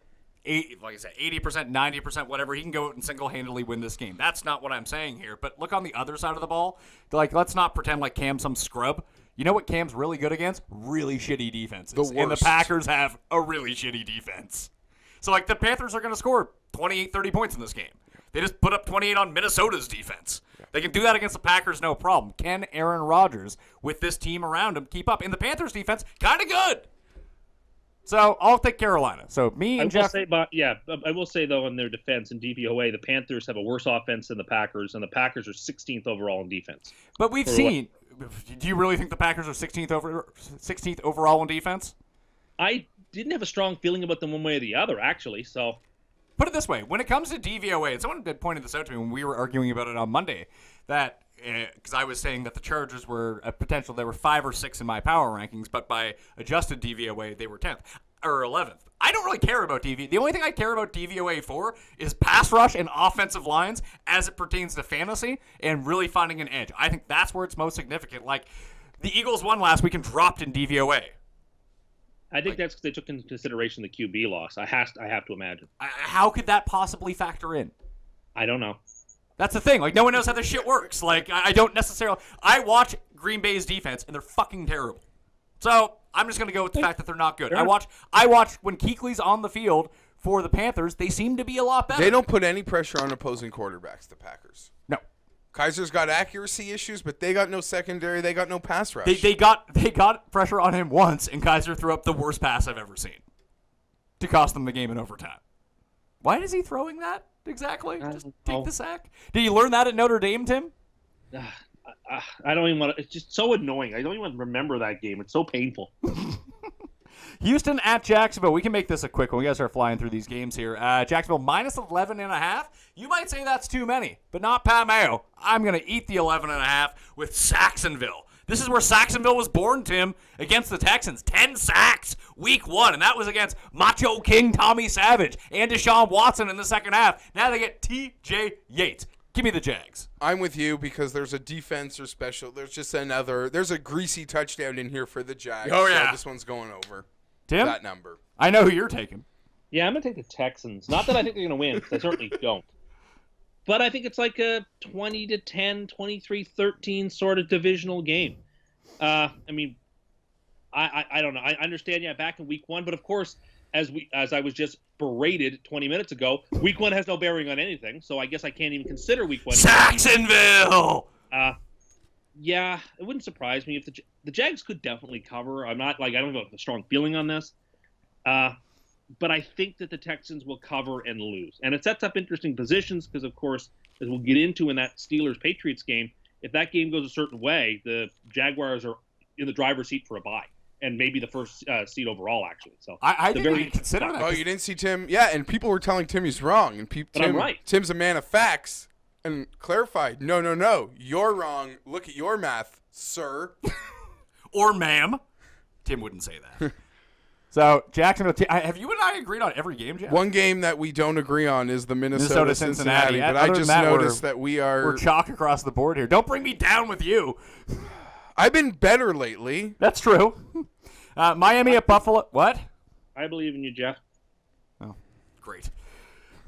like I said, 80%, 90%, whatever, he can go out and single-handedly win this game. That's not what I'm saying here. But look on the other side of the ball. Like, let's not pretend like Cam's some scrub. You know what Cam's really good against? Really shitty defenses. The worst. And the Packers have a really shitty defense. So, like, the Panthers are going to score 28, 30 points in this game. They just put up 28 on Minnesota's defense. They can do that against the Packers, no problem. Can Aaron Rodgers, with this team around him, keep up? And the Panthers' defense, kind of good. So I'll take Carolina. So me and Geoff. I will say, though, in their defense in DVOA, the Panthers have a worse offense than the Packers, and the Packers are 16th overall in defense. But we've seen. Do you really think the Packers are 16th overall in defense? I didn't have a strong feeling about them one way or the other, actually. So. Put it this way, when it comes to DVOA, and someone had pointed this out to me when we were arguing about it on Monday, that, because I was saying that the Chargers were a potential, they were 5 or 6 in my power rankings, but by adjusted DVOA, they were 10th, or 11th. I don't really care about DVOA. The only thing I care about DVOA for is pass rush and offensive lines as it pertains to fantasy and really finding an edge. I think that's where it's most significant. Like, the Eagles won last week and dropped in DVOA. I think that's because they took into consideration the QB loss. I have to imagine. How could that possibly factor in? I don't know. That's the thing. Like, no one knows how this shit works. Like, I don't necessarily. I watch Green Bay's defense, and they're fucking terrible. So I'm just gonna go with the fact that they're not good. I watch when Kuechly's on the field for the Panthers. They seem to be a lot better. They don't put any pressure on opposing quarterbacks. The Packers. No. Kaiser's got accuracy issues, but they got no secondary. They got no pass rush. They got pressure on him once, and Kaiser threw up the worst pass I've ever seen to cost them the game in overtime. Why is he throwing that exactly? Just take the sack. Did you learn that at Notre Dame, Tim? I don't even want to. It's just so annoying. I don't even remember that game. It's so painful. Houston at Jacksonville. We can make this a quick one. We got to start flying through these games here. Jacksonville minus 11.5. You might say that's too many, but not Pat Mayo. I'm going to eat the 11.5 with Saxonville. This is where Saxonville was born, Tim, against the Texans. 10 sacks week 1, and that was against Macho King Tommy Savage and Deshaun Watson in the second half. Now they get T.J. Yates. Give me the Jags. I'm with you because there's a defense or special. There's a greasy touchdown in here for the Jags. Oh, yeah. So this one's going over. Tim? That number. I know who you're taking. Yeah, I'm going to take the Texans. Not that I think they're going to win, because I certainly don't. But I think it's like a 20-10, 23-13 sort of divisional game. I mean, I don't know. I understand, back in week 1. But, of course, as I was just berated 20 minutes ago, week 1 has no bearing on anything. So I guess I can't even consider week 1. Saxonville! Yeah, it wouldn't surprise me if the Jags could definitely cover. I don't have a strong feeling on this. But I think that the Texans will cover and lose. And it sets up interesting positions because, of course, as we'll get into in that Steelers-Patriots game, if that game goes a certain way, the Jaguars are in the driver's seat for a bye. And maybe the first seed overall, actually. So I didn't even consider that. Oh, you didn't see Tim? Yeah, and people were telling Tim he's wrong. And I'm right. Tim's a man of facts. And clarified, no, you're wrong. Look at your math, sir. Or ma'am. Tim wouldn't say that. So, Jacksonville, have you and I agreed on every game, Jeff? One game that we don't agree on is the Minnesota-Cincinnati. But I just noticed that we're chalk across the board here. Don't bring me down with you. I've been better lately. That's true. Miami at Buffalo. What? I believe in you, Jeff. Oh, great.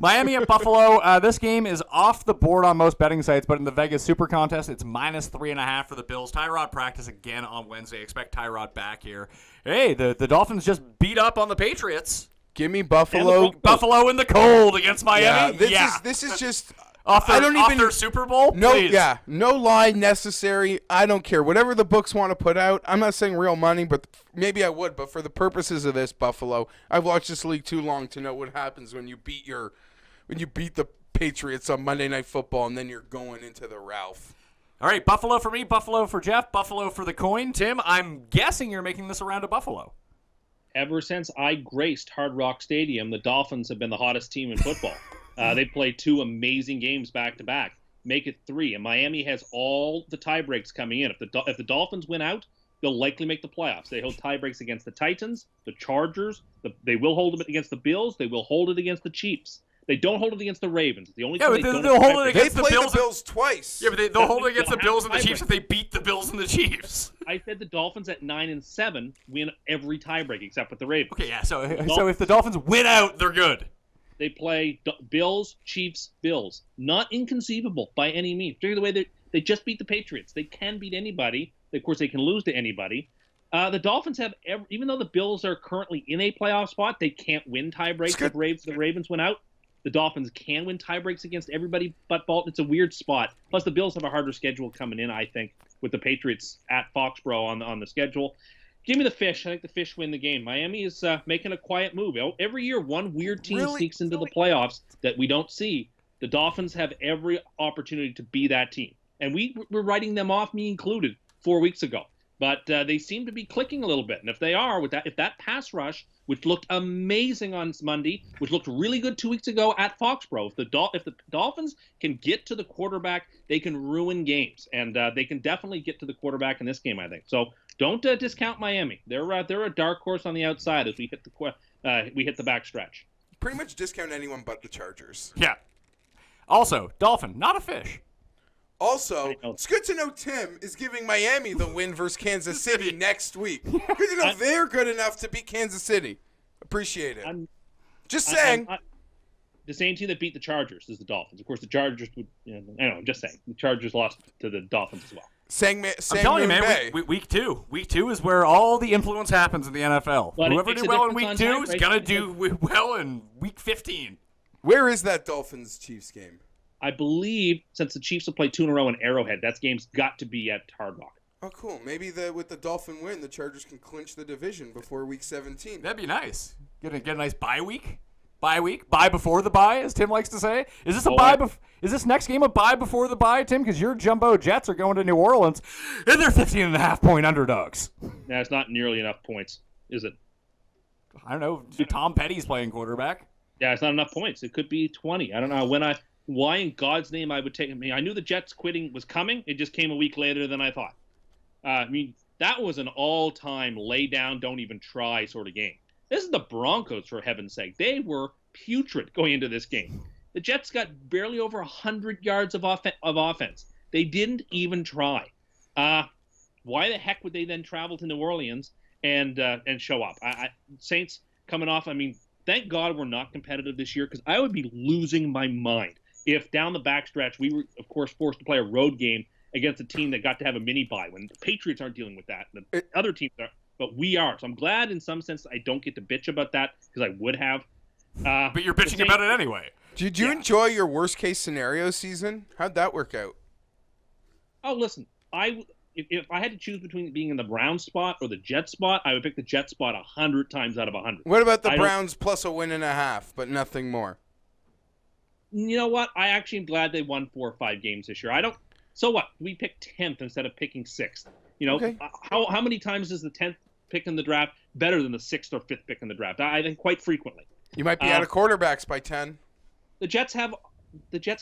Miami at Buffalo. This game is off the board on most betting sites, but in the Vegas Super Contest, it's minus 3.5 for the Bills. Tyrod practice again on Wednesday. Expect Tyrod back here. Hey, the Dolphins just beat up on the Patriots. Give me Buffalo. Buffalo in the cold against Miami. This is just off their Super Bowl. No, please. No line necessary. I don't care. Whatever the books want to put out. I'm not saying real money, but maybe I would. But for the purposes of this, Buffalo. I've watched this league too long to know what happens when you beat the Patriots on Monday Night Football, and then you're going into the Ralph. All right, Buffalo for me, Buffalo for Jeff, Buffalo for the coin. Tim, I'm guessing you're making this around to Buffalo. Ever since I graced Hard Rock Stadium, the Dolphins have been the hottest team in football. They played 2 amazing games back-to-back. Make it 3, and Miami has all the tie breaks coming in. If the Dolphins win out, they'll likely make the playoffs. They hold tie breaks against the Titans, the Chargers. They will hold them against the Bills. They will hold it against the Chiefs. They don't hold it against the Ravens. The only time they'll hold it against the Bills. The Bills twice. Yeah, but they'll hold it against the Bills and the Chiefs if they beat the Bills and the Chiefs. I said the Dolphins at 9-7 win every tiebreak except with the Ravens. Okay, yeah. So if the Dolphins win out, they're good. they play Bills, Chiefs, Bills. Not inconceivable by any means. Particularly the way they just beat the Patriots. They can beat anybody. Of course, they can lose to anybody. The Dolphins have, even though the Bills are currently in a playoff spot, they can't win tie breaks if the Ravens went out. The Dolphins can win tie breaks against everybody but Baltimore. It's a weird spot. Plus, the Bills have a harder schedule coming in, I think, with the Patriots at Foxborough on the schedule. Give me the Fish. I think the Fish win the game. Miami is making a quiet move. Every year, one weird team sneaks into the playoffs that we don't see. The Dolphins have every opportunity to be that team. And we're writing them off, me included, 4 weeks ago. But they seem to be clicking a little bit. And if they are, if that pass rush, which looked amazing on Monday, which looked really good 2 weeks ago at Foxborough, if the Dolphins can get to the quarterback, they can ruin games. And they can definitely get to the quarterback in this game, I think. So don't discount Miami. They're a dark horse on the outside as we hit the backstretch. Pretty much discount anyone but the Chargers. Yeah. Also, Dolphin, not a Fish. Also, it's good to know Tim is giving Miami the win versus Kansas City next week. Good to know they're good enough to beat Kansas City. Appreciate it. Just saying. The same team that beat the Chargers is the Dolphins. Of course, the Chargers would. I know. I'm just saying. The Chargers lost to the Dolphins as well. I'm telling you, man. Week two is where all the influence happens in the NFL. But whoever did well in week 2 is gonna do well in week 15. Where is that Dolphins-Chiefs game? I believe since the Chiefs will play 2 in a row in Arrowhead, that game's got to be at Hard Rock. Oh, cool. Maybe with the Dolphin win, the Chargers can clinch the division before Week 17. That'd be nice. Get a nice bye week. Bye before the bye, as Tim likes to say. Is this a bye? Is this next game a bye before the bye, Tim? Because your jumbo Jets are going to New Orleans, and they're 15.5-point underdogs. Yeah, it's not nearly enough points, is it? I don't know. Tom Petty's playing quarterback. Yeah, it's not enough points. It could be 20. I don't know why in God's name I would take him. I knew the Jets quitting was coming. It just came a week later than I thought. That was an all-time lay down, don't even try sort of game. This is the Broncos, for heaven's sake. They were putrid going into this game. The Jets got barely over 100 yards of offense. They didn't even try. Why the heck would they then travel to New Orleans and show up? Saints coming off, thank God we're not competitive this year because I would be losing my mind if down the backstretch we were, of course, forced to play a road game against a team that got to have a mini bye when the Patriots aren't dealing with that. The other teams are, but we are. So I'm glad in some sense I don't get to bitch about that because I would have. But you're bitching about it anyway. Did you enjoy your worst-case scenario season? How'd that work out? Oh, listen, if I had to choose between being in the Browns spot or the Jets spot, I would pick the Jets spot 100 times out of 100. What about the Browns plus a win and a half, but nothing more? You know what? I actually am glad they won 4 or 5 games this year. So what? We picked 10th instead of picking 6th. Okay. How many times is the 10th pick in the draft better than the 6th or 5th pick in the draft? I think quite frequently. You might be out of quarterbacks by 10. The Jets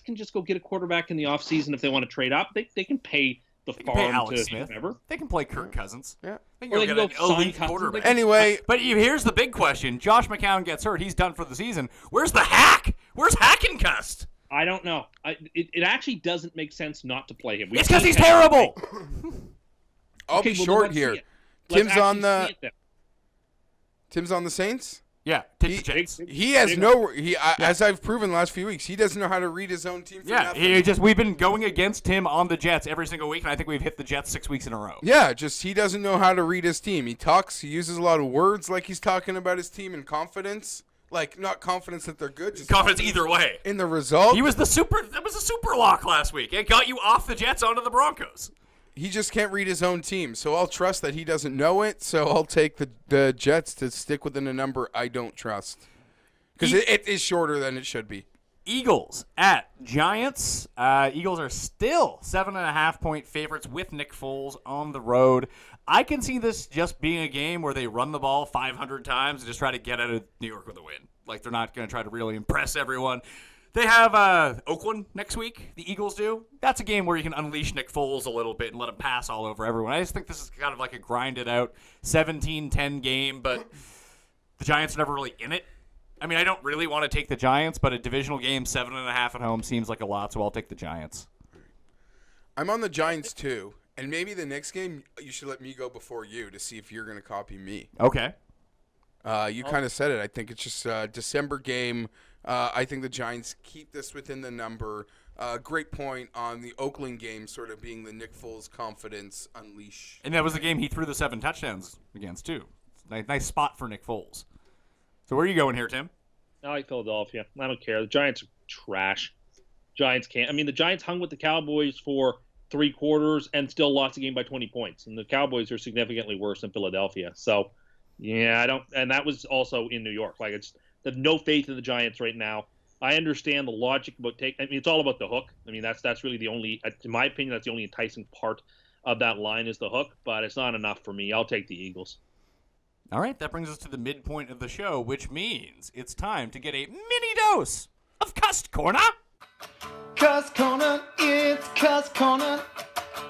can just go get a quarterback in the offseason if they want to trade up. They can pay the farm Alex to Smith. whoever. They can play Kirk Cousins. Yeah. They can go get an elite quarterback. Anyway. But here's the big question. Josh McCown gets hurt. He's done for the season. Where's the hack? Where's Hackencust? I don't know. It actually doesn't make sense not to play him. It's because he's terrible. I'll be short here. Tim's on the Saints? Yeah, take the Jets. He has as I've proven the last few weeks, he doesn't know how to read his own team for nothing. We've been going against him on the Jets every single week, and I think we've hit the Jets 6 weeks in a row. Yeah, he doesn't know how to read his team. He uses a lot of words like he's talking about his team in confidence. Like, not confidence that they're good. Just confidence either way. In the result. That was a super lock last week. It got you off the Jets onto the Broncos. He just can't read his own team, so I'll trust that he doesn't know it, so I'll take the Jets to stick within a number I don't trust. Because it is shorter than it should be. Eagles at Giants. Eagles are still 7.5-point favorites with Nick Foles on the road. I can see this just being a game where they run the ball 500 times and just try to get out of New York with a win. Like, they're not going to try to really impress everyone. They have Oakland next week, the Eagles do. That's a game where you can unleash Nick Foles a little bit and let him pass all over everyone. I just think this is kind of like a grinded-out 17-10 game, but the Giants are never really in it. I mean, I don't really want to take the Giants, but a divisional game, 7.5 at home, seems like a lot, so I'll take the Giants. I'm on the Giants, too. And maybe the next game, you should let me go before you to see if you're going to copy me. Okay. You kind of said it. I think it's just a December game. I think the Giants keep this within the number. Great point on the Oakland game sort of being the Nick Foles confidence unleash. And that was the game he threw the 7 touchdowns against, too. Nice spot for Nick Foles. So where are you going here, Tim? I like Philadelphia. I don't care. The Giants are trash. Giants can't. I mean, the Giants hung with the Cowboys for 3 quarters and still lost the game by 20 points. And the Cowboys are significantly worse than Philadelphia. So, yeah, I don't. And that was also in New York. Like, there's no faith in the Giants right now. I understand the logic about I mean, it's all about the hook. I mean, that's really the only, in my opinion, that's the only enticing part of that line is the hook. But it's not enough for me. I'll take the Eagles. All right, that brings us to the midpoint of the show, which means it's time to get a mini dose of Cust Corner. Cust Corner, it's Cust Corner.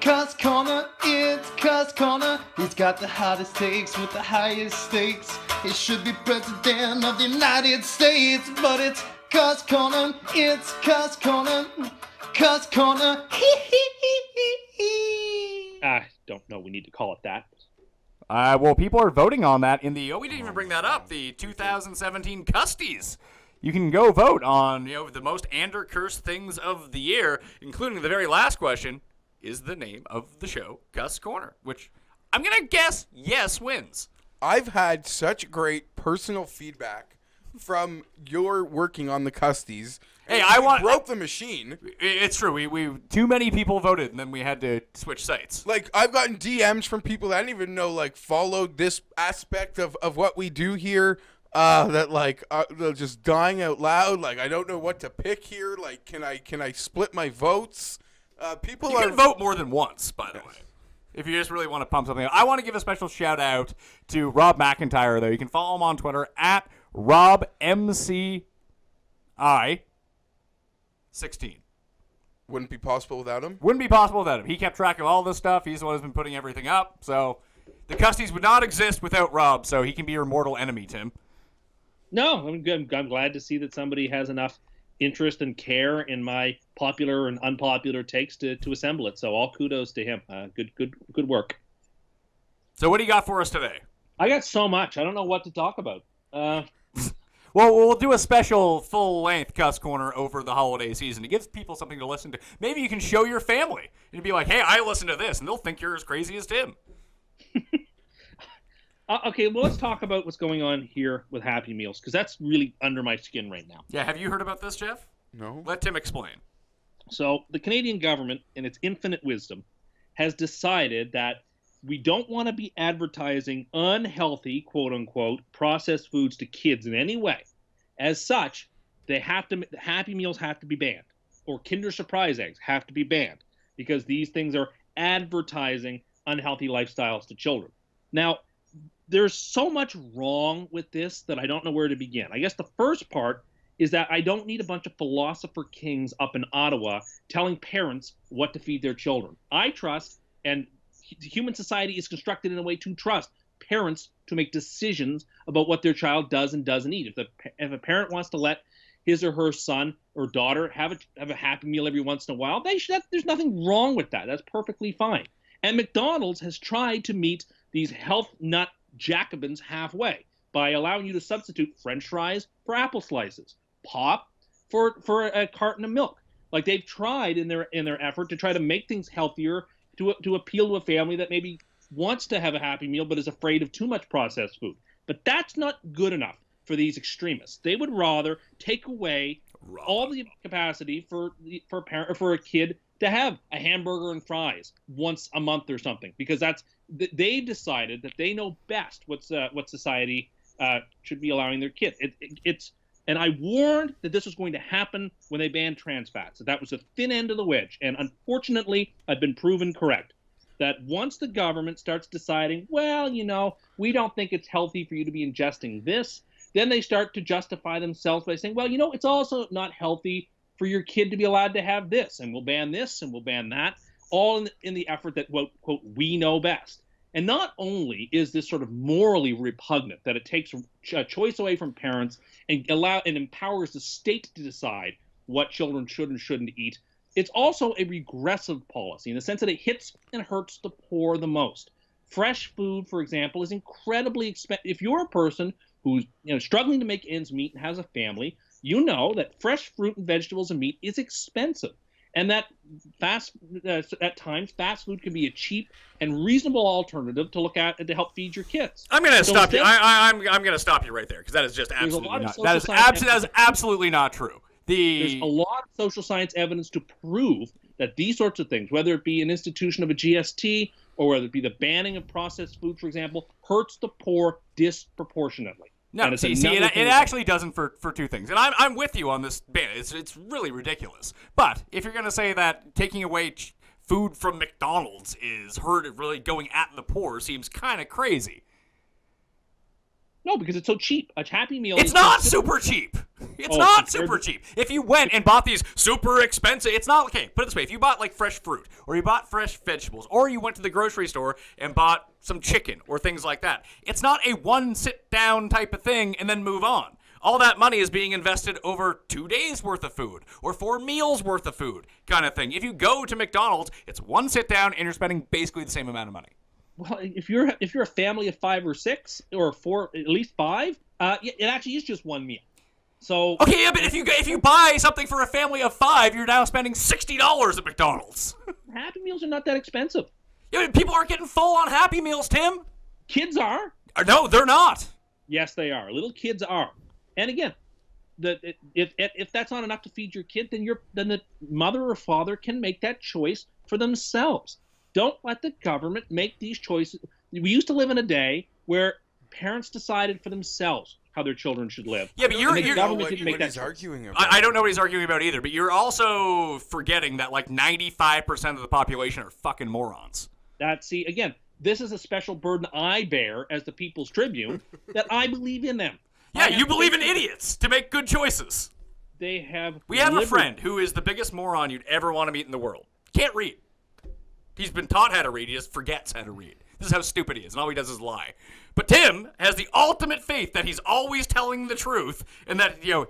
Cust Corner, it's Cust Corner. He's got the hottest takes with the highest stakes. He should be president of the United States, but it's Cust Corner, it's Cust Corner. Cust Corner, I don't know. We need to call it that. Well, people are voting on that in the, we didn't even bring that up, the 2017 Custies. You can go vote on, the most cursed things of the year, including the very last question, is the name of the show Cust Corner, which I'm going to guess yes wins. I've had such great personal feedback from your working on the Custies. Hey, broke the machine. It's true. We too many people voted, and then we had to switch sites. Like, I've gotten DMs from people that I didn't even know, followed this aspect of what we do here. They're just dying out loud. Like, I don't know what to pick here. Like, can I split my votes? You can vote more than once, by the way, if you just really want to pump something up. I want to give a special shout out to Rob McIntyre, though. You can follow him on Twitter at RobMCI16. Wouldn't be possible without him. Wouldn't be possible without him. He kept track of all this stuff. He's the one who's been putting everything up. So the Custies would not exist without Rob. So he can be your mortal enemy, Tim. No, I'm glad to see that somebody has enough interest and care in my popular and unpopular takes to assemble it. So all kudos to him. Good work. So what do you got for us today? I got so much. I don't know what to talk about. Well, we'll do a special full-length Cust Corner over the holiday season. It gives people something to listen to. Maybe you can show your family and be like, hey, I listen to this, and they'll think you're as crazy as Tim. Okay, well, let's talk about what's going on here with Happy Meals, because that's really under my skin right now. Yeah, have you heard about this, Geoff? No. Let Tim explain. So the Canadian government, in its infinite wisdom, has decided that we don't want to be advertising unhealthy, quote-unquote, processed foods to kids in any way. As such, Happy Meals have to be banned, or Kinder Surprise eggs have to be banned, because these things are advertising unhealthy lifestyles to children. Now, there's so much wrong with this that I don't know where to begin. I guess the first part is that I don't need a bunch of philosopher kings up in Ottawa telling parents what to feed their children. I trust, and human society is constructed in a way to trust parents to make decisions about what their child does and doesn't eat. If a parent wants to let his or her son or daughter have a Happy Meal every once in a while, there's nothing wrong with that. That's perfectly fine. And McDonald's has tried to meet these health nut Jacobins halfway by allowing you to substitute French fries for apple slices, pop for a carton of milk. Like, they've tried in their effort to try to make things healthier, to appeal to a family that maybe wants to have a Happy Meal but is afraid of too much processed food. But that's not good enough for these extremists. They would rather take away all the capacity for a kid to have a hamburger and fries once a month or something, because they've decided that they know best what society should be allowing their kids. And I warned that this was going to happen when they banned trans fats. That was the thin end of the wedge. And unfortunately, I've been proven correct. That once the government starts deciding, well, we don't think it's healthy for you to be ingesting this, then they start to justify themselves by saying, well, it's also not healthy for your kid to be allowed to have this, and we'll ban this, and we'll ban that, all in the effort that, quote, we know best. And not only is this sort of morally repugnant, that it takes a choice away from parents and empowers the state to decide what children should and shouldn't eat, it's also a regressive policy in the sense that it hits and hurts the poor the most. Fresh food, for example, is incredibly expensive. If you're a person who's struggling to make ends meet and has a family, you know that fresh fruit and vegetables and meat is expensive, and that at times fast food can be a cheap and reasonable alternative to look at and to help feed your kids. I'm going to stop you. I'm going to stop you right there because that is just absolutely not. That is absolutely not true. There's a lot of social science evidence to prove that these sorts of things, whether it be an institution of a GST or whether it be the banning of processed food, for example, hurts the poor disproportionately. No, it actually doesn't for two things. And I'm with you on this ban. It's really ridiculous. But if you're going to say that taking away food from McDonald's is really going at the poor seems kind of crazy. No, because it's so cheap. A Happy Meal. It's not super cheap. It's not super cheap. If you went and bought these super expensive, it's not okay. Put it this way: if you bought like fresh fruit, or you bought fresh vegetables, or you went to the grocery store and bought some chicken or things like that, it's not a one sit down type of thing and then move on. All that money is being invested over 2 days worth of food or 4 meals worth of food kind of thing. If you go to McDonald's, it's one sit down and you're spending basically the same amount of money. Well, if you're a family of 5 or 6 or 4, at least 5, it actually is just one meal. So okay, yeah, but if you buy something for a family of 5, you're now spending $60 at McDonald's. Happy Meals are not that expensive. Yeah, but people aren't getting full on Happy Meals, Tim. Kids are. No, they're not. Yes, they are. Little kids are. And again, if that's not enough to feed your kid, then the mother or father can make that choice for themselves. Don't let the government make these choices. We used to live in a day where parents decided for themselves how their children should live. Yeah, but the government didn't make that choice. I don't know what he's arguing about either, but you're also forgetting that like 95% of the population are fucking morons. Again, this is a special burden I bear as the People's Tribune, that I believe in them. Yeah, you believe in idiots to make good choices. We have a friend who is the biggest moron you'd ever want to meet in the world. Can't read. He's been taught how to read. He just forgets how to read. This is how stupid he is, and all he does is lie. But Tim has the ultimate faith that he's always telling the truth, and that he'll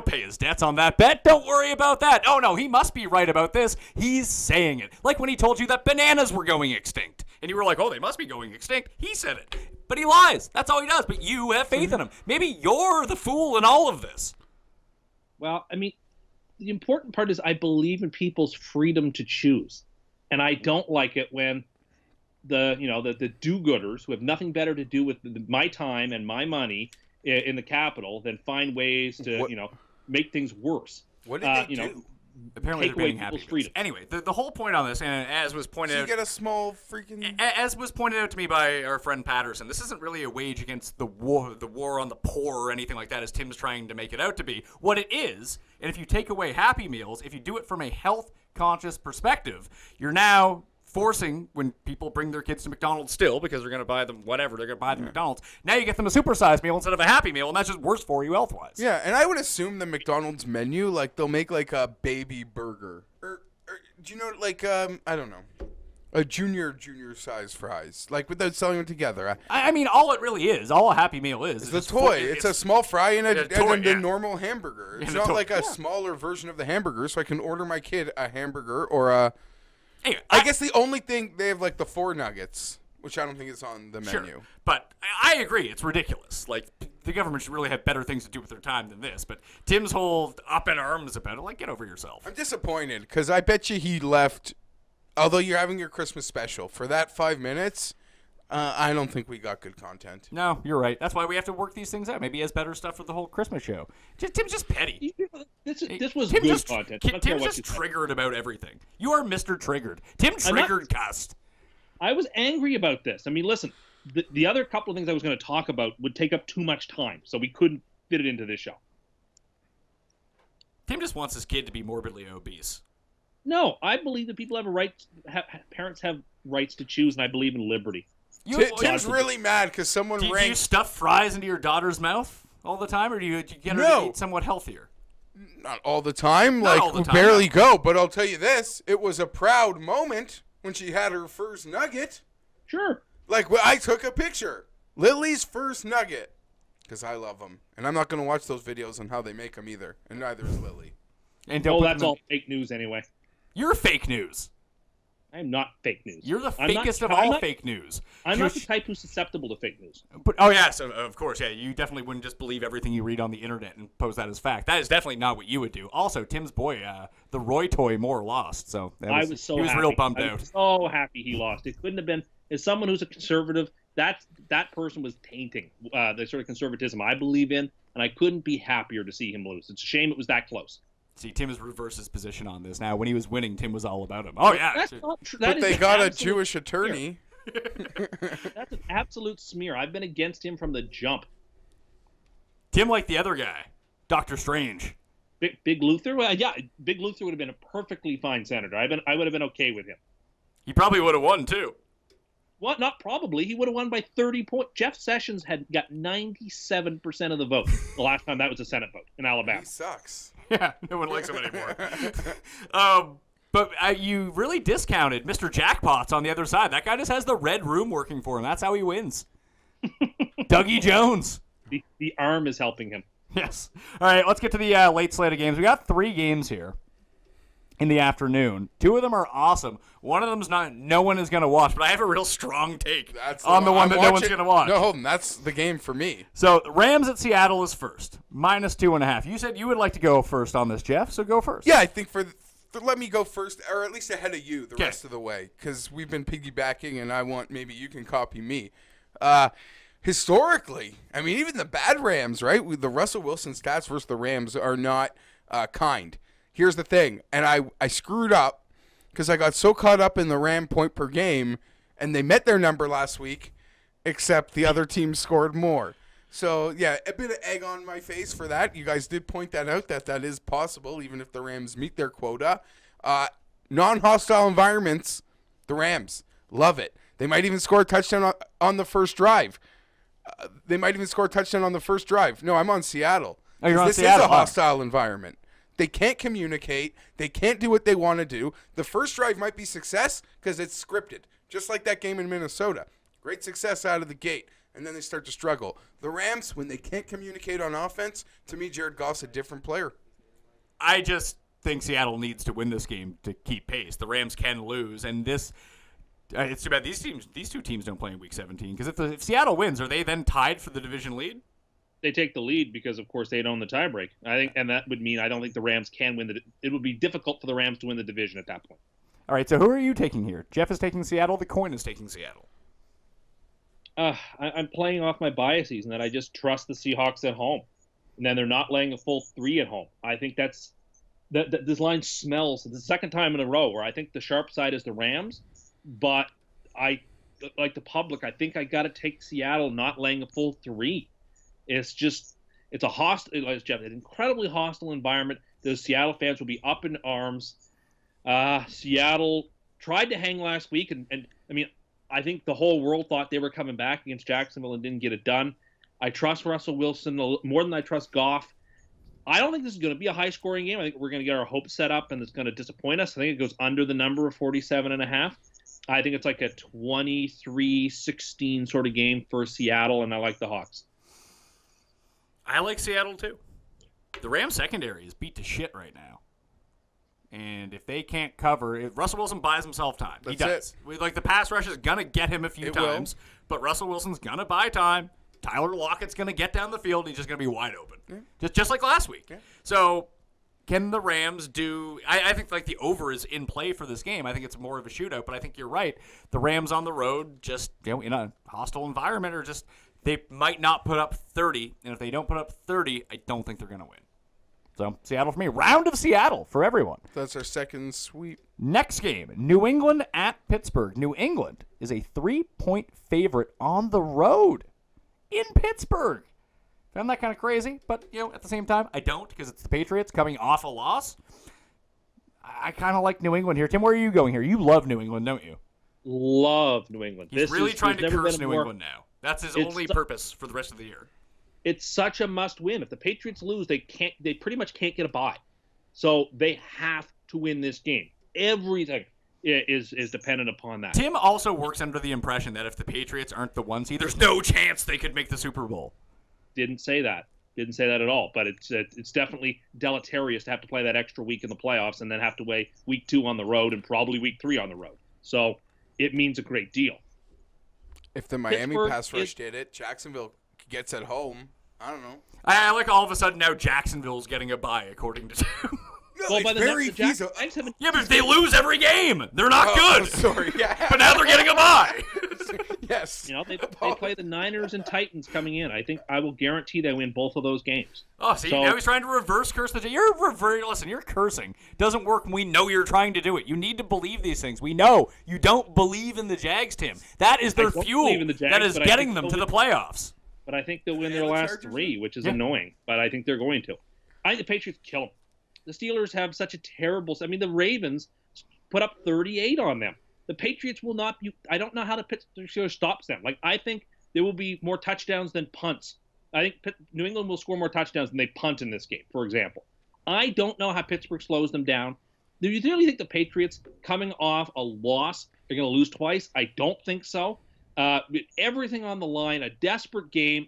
pay his debts on that bet. Don't worry about that. Oh no, he must be right about this. He's saying it, like when he told you that bananas were going extinct, and you were like, "Oh, they must be going extinct." He said it, but he lies. That's all he does. But you have faith in him. Maybe you're the fool in all of this. Well, I mean, the important part is I believe in people's freedom to choose. And I don't like it when the do-gooders who have nothing better to do with my time and my money in the Capitol than find ways to make things worse. What did they do? Apparently, they're being happy. Anyway, the whole point on this, and as was pointed out, you get a small freaking. As was pointed out to me by our friend Patterson, this isn't really a wage against the war on the poor or anything like that, as Tim's trying to make it out to be. What it is, and if you take away Happy Meals, if you do it from a health-conscious perspective, you're now forcing, when people bring their kids to McDonald's still, because they're going to buy them whatever, they're going to buy them McDonald's, now you get them a supersized meal instead of a Happy Meal, and that's just worse for you health-wise. Yeah, and I would assume the McDonald's menu, like, they'll make, like, a baby burger. Or do you know, like, I don't know, a junior size fries, like, without selling them together. I mean, all it really is, all a Happy Meal is a toy. It's a small fry and a normal hamburger. It's not like a smaller version of the hamburger, so I can order my kid a hamburger or a... Anyway, I guess the only thing, they have like the 4 nuggets, which I don't think is on the menu. Sure, but I agree, it's ridiculous. Like, the government should really have better things to do with their time than this. But Tim's whole up in arms about it, like, get over yourself. I'm disappointed, because I bet you he left, although you're having your Christmas special, for that 5 minutes, I don't think we got good content. No, you're right. That's why we have to work these things out. Maybe he has better stuff for the whole Christmas show. Tim's just petty. This was good content. Tim's just triggered about everything. You are Mr. Triggered. Tim triggered Cust. I was angry about this. I mean, listen, the other couple of things I was going to talk about would take up too much time, so we couldn't fit it into this show. Tim just wants his kid to be morbidly obese. No, I believe that people have a right. Parents have rights to choose, and I believe in liberty. Tim's really mad because someone ranked... Do you stuff fries into your daughter's mouth all the time, or do you get her to eat somewhat healthier? Not all the time. Not like, all the time, barely go. But I'll tell you this. It was a proud moment when she had her first nugget. Sure. Like, I took a picture. Lily's first nugget. Because I love them. And I'm not going to watch those videos on how they make them either. And neither is Lily. And that's all fake news anyway. You're fake news. I'm not fake news. You're the I'm fakest not, of all not, fake news. I'm not the type who's susceptible to fake news. But oh yes, of course, yeah. You definitely wouldn't just believe everything you read on the internet and pose that as fact. That is definitely not what you would do. Also, Tim's boy, the Roy toy, more lost. So I was so he was happy. real bummed I out. was so happy he lost. It couldn't have been. As someone who's a conservative, that person was tainting the sort of conservatism I believe in, and I couldn't be happier to see him lose. It's a shame it was that close. See, Tim has reversed his position on this now. When he was winning, Tim was all about him. Oh yeah, That's not true. But they got a Jewish attorney. That's an absolute smear. I've been against him from the jump. Tim like the other guy, Dr. Strange. Big Luther? Well, yeah, Big Luther would have been a perfectly fine senator. I would have been okay with him. He probably would have won too. What? Not probably. He would have won by 30 points. Jeff Sessions had got 97% of the vote the last time that was a Senate vote in Alabama. He sucks. Yeah, no one likes him anymore. But you really discounted Mr. Jackpots on the other side. That guy just has the red room working for him. That's how he wins. Dougie Jones. The arm is helping him. Yes. All right, let's get to the late slate of games. We got 3 games here in the afternoon. 2 of them are awesome. One of them's no one is going to watch, but I have a real strong take on the one that no one's going to watch. No, that's the game for me. So Rams at Seattle is first, -2.5. You said you would like to go first on this, Jeff, so go first. Yeah, I think let me go first, or at least ahead of you the rest of the way, because we've been piggybacking, and I want maybe you can copy me. Historically, I mean, even the bad Rams, right? The Russell Wilson stats versus the Rams are not kind. Here's the thing, and I screwed up because I got so caught up in the Ram point per game, and they met their number last week, except the other team scored more. So, yeah, a bit of egg on my face for that. You guys did point that out, that is possible, even if the Rams meet their quota. Non-hostile environments, the Rams, love it. They might even score a touchdown on the first drive. No, I'm on Seattle. Oh, you're on this Seattle. This is a hostile environment. They can't communicate. They can't do what they want to do. The first drive might be success because it's scripted, just like that game in Minnesota. Great success out of the gate, and then they start to struggle. The Rams, when they can't communicate on offense, to me, Jared Goff's a different player. I just think Seattle needs to win this game to keep pace. The Rams can lose, and this it's too bad these 2 teams don't play in Week 17, because if Seattle wins, are they then tied for the division lead? They take the lead because, of course, they'd own the tiebreak. I think, and that would mean I don't think the Rams can win it would be difficult for the Rams to win the division at that point. All right, so who are you taking here? Jeff is taking Seattle. The coin is taking Seattle. I'm playing off my biases and that I just trust the Seahawks at home, and then they're not laying a full 3 at home. I think this line smells. It's the second time in a row where I think the sharp side is the Rams, but I like the public. I think I got to take Seattle not laying a full 3. It's a hostile, as Jeff said, incredibly hostile environment. Those Seattle fans will be up in arms. Seattle tried to hang last week, and I mean, I think the whole world thought they were coming back against Jacksonville and didn't get it done. I trust Russell Wilson more than I trust Goff. I don't think this is going to be a high-scoring game. I think we're going to get our hopes set up, and it's going to disappoint us. I think it goes under the number of 47.5. I think it's like a 23-16 sort of game for Seattle, and I like the Hawks. I like Seattle, too. The Rams secondary is beat to shit right now. And if they can't cover, if Russell Wilson buys himself time. He does. The pass rush is going to get him a few times, but Russell Wilson's going to buy time. Tyler Lockett's going to get down the field, and he's just going to be wide open. Yeah. Just like last week. Yeah. So can the Rams do – I think the over is in play for this game. I think it's more of a shootout, but I think you're right. The Rams on the road just in a hostile environment are just – they might not put up 30, and if they don't put up 30, I don't think they're going to win. So, Seattle for me. Round of Seattle for everyone. That's our second sweep. Next game, New England at Pittsburgh. New England is a 3-point favorite on the road in Pittsburgh. Found that kind of crazy, but, at the same time, I don't, because it's the Patriots coming off a loss. I kind of like New England here. Tim, where are you going here? You love New England, don't you? Love New England. He's really trying to curse New England now. That's his only purpose for the rest of the year. It's such a must-win. If the Patriots lose, they pretty much can't get a bye. So they have to win this game. Everything is dependent upon that. Tim also works under the impression that if the Patriots aren't the 1 seed, there's no chance they could make the Super Bowl. Didn't say that at all. But it's definitely deleterious to have to play that extra week in the playoffs and then have to wait week 2 on the road and probably week 3 on the road. So it means a great deal. If the Miami Pittsburgh pass rush did it, Jacksonville gets at home. I don't know. I like all of a sudden now Jacksonville's getting a bye, according to Tim. No, Well, it's by the very next, the Jags feasible. haven't. Yeah, but if they lose every game, they're not good. Sorry. Yeah. But now they're getting a bye. Yes. You know, they play the Niners and Titans coming in. I will guarantee they win both of those games. Oh, see, So- now he's trying to reverse curse the. Listen, you're cursing. Doesn't work when we know you're trying to do it. You need to believe these things. We know you don't believe in the Jags, Tim. That is their I don't fuel believe in the Jags, that is but I getting think them to they'll the win. playoffs. But I think they'll win Yeah, their the last Chargers. 3, which is Yeah. annoying. But I think they're going to. I think the Patriots kill them. The Steelers have such a terrible. I mean, the Ravens put up 38 on them. The Patriots will not be. I don't know how the Steelers stops them. Like, I think there will be more touchdowns than punts. I think New England will score more touchdowns than they punt in this game, for example. I don't know how Pittsburgh slows them down. Do you really think the Patriots, coming off a loss, are going to lose twice? I don't think so. With everything on the line, a desperate game.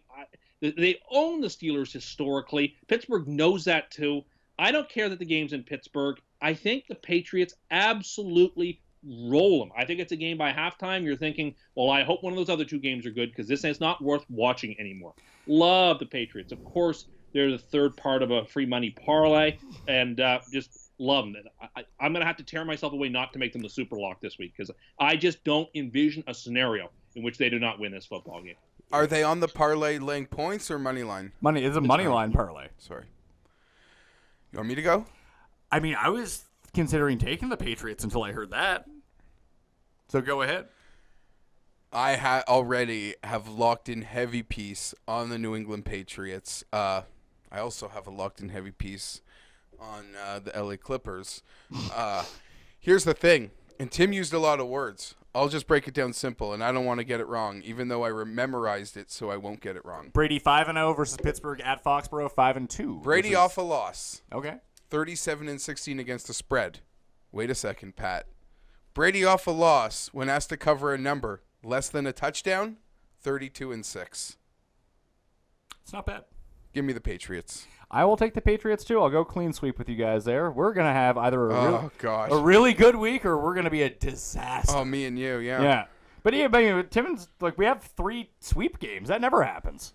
They own the Steelers historically. Pittsburgh knows that too. I don't care that the game's in Pittsburgh. I think the Patriots absolutely roll them. I think it's a game by halftime. You're thinking, well, I hope one of those other 2 games are good because this is not worth watching anymore. Love the Patriots. Of course, they're the third part of a free money parlay, and just love them. I'm going to have to tear myself away not to make them the super lock this week because I just don't envision a scenario in which they do not win this football game. Are they on the parlay laying points or money line? Money is a money line parlay. Sorry. You want me to go? I mean, I was considering taking the Patriots until I heard that. So go ahead. I already have locked in heavy piece on the New England Patriots. I also have a locked in heavy piece on the LA Clippers. Here's the thing, and Tim used a lot of words. I'll just break it down simple, and I don't want to get it wrong, even though I memorized it so I won't get it wrong. Brady 5-0 versus Pittsburgh at Foxborough 5-2. Brady off a loss. Okay. 37-16 against the spread. Wait a second, Pat. Brady off a loss when asked to cover a number less than a touchdown. 32-6. It's not bad. Give me the Patriots. I will take the Patriots too. I'll go clean sweep with you guys there. We're gonna have either Gosh. a really good week or we're gonna be a disaster. Oh, me and you, yeah. Yeah. But Tim's like we have 3 sweep games. That never happens.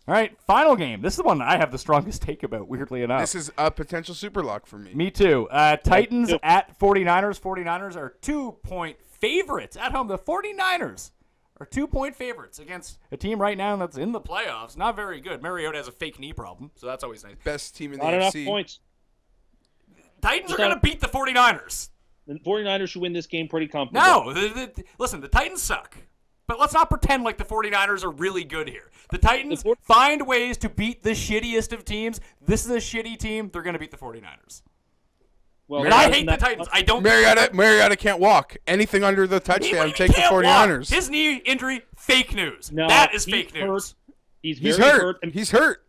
All right, final game. This is the one I have the strongest take about, weirdly enough. This is a potential super lock for me. Me too. Titans at 49ers. 49ers are 2-point favorites at home. The 49ers are 2-point favorites against a team right now that's in the playoffs. Not very good. Mariota has a fake knee problem, so that's always nice. Best team in the Not enough AFC. points. Titans are going to beat the 49ers. The 49ers should win this game pretty comfortably. No. Listen, the Titans suck. But let's not pretend like the 49ers are really good here. The Titans find ways to beat the shittiest of teams. This is a shitty team. They're going to beat the 49ers. Well, And I hate the Titans. I don't. Mariota can't walk. Anything under the touchdown, take the 49ers. His knee injury, fake news. No, that is he's fake hurt. news. He's He's very hurt. and He's hurt.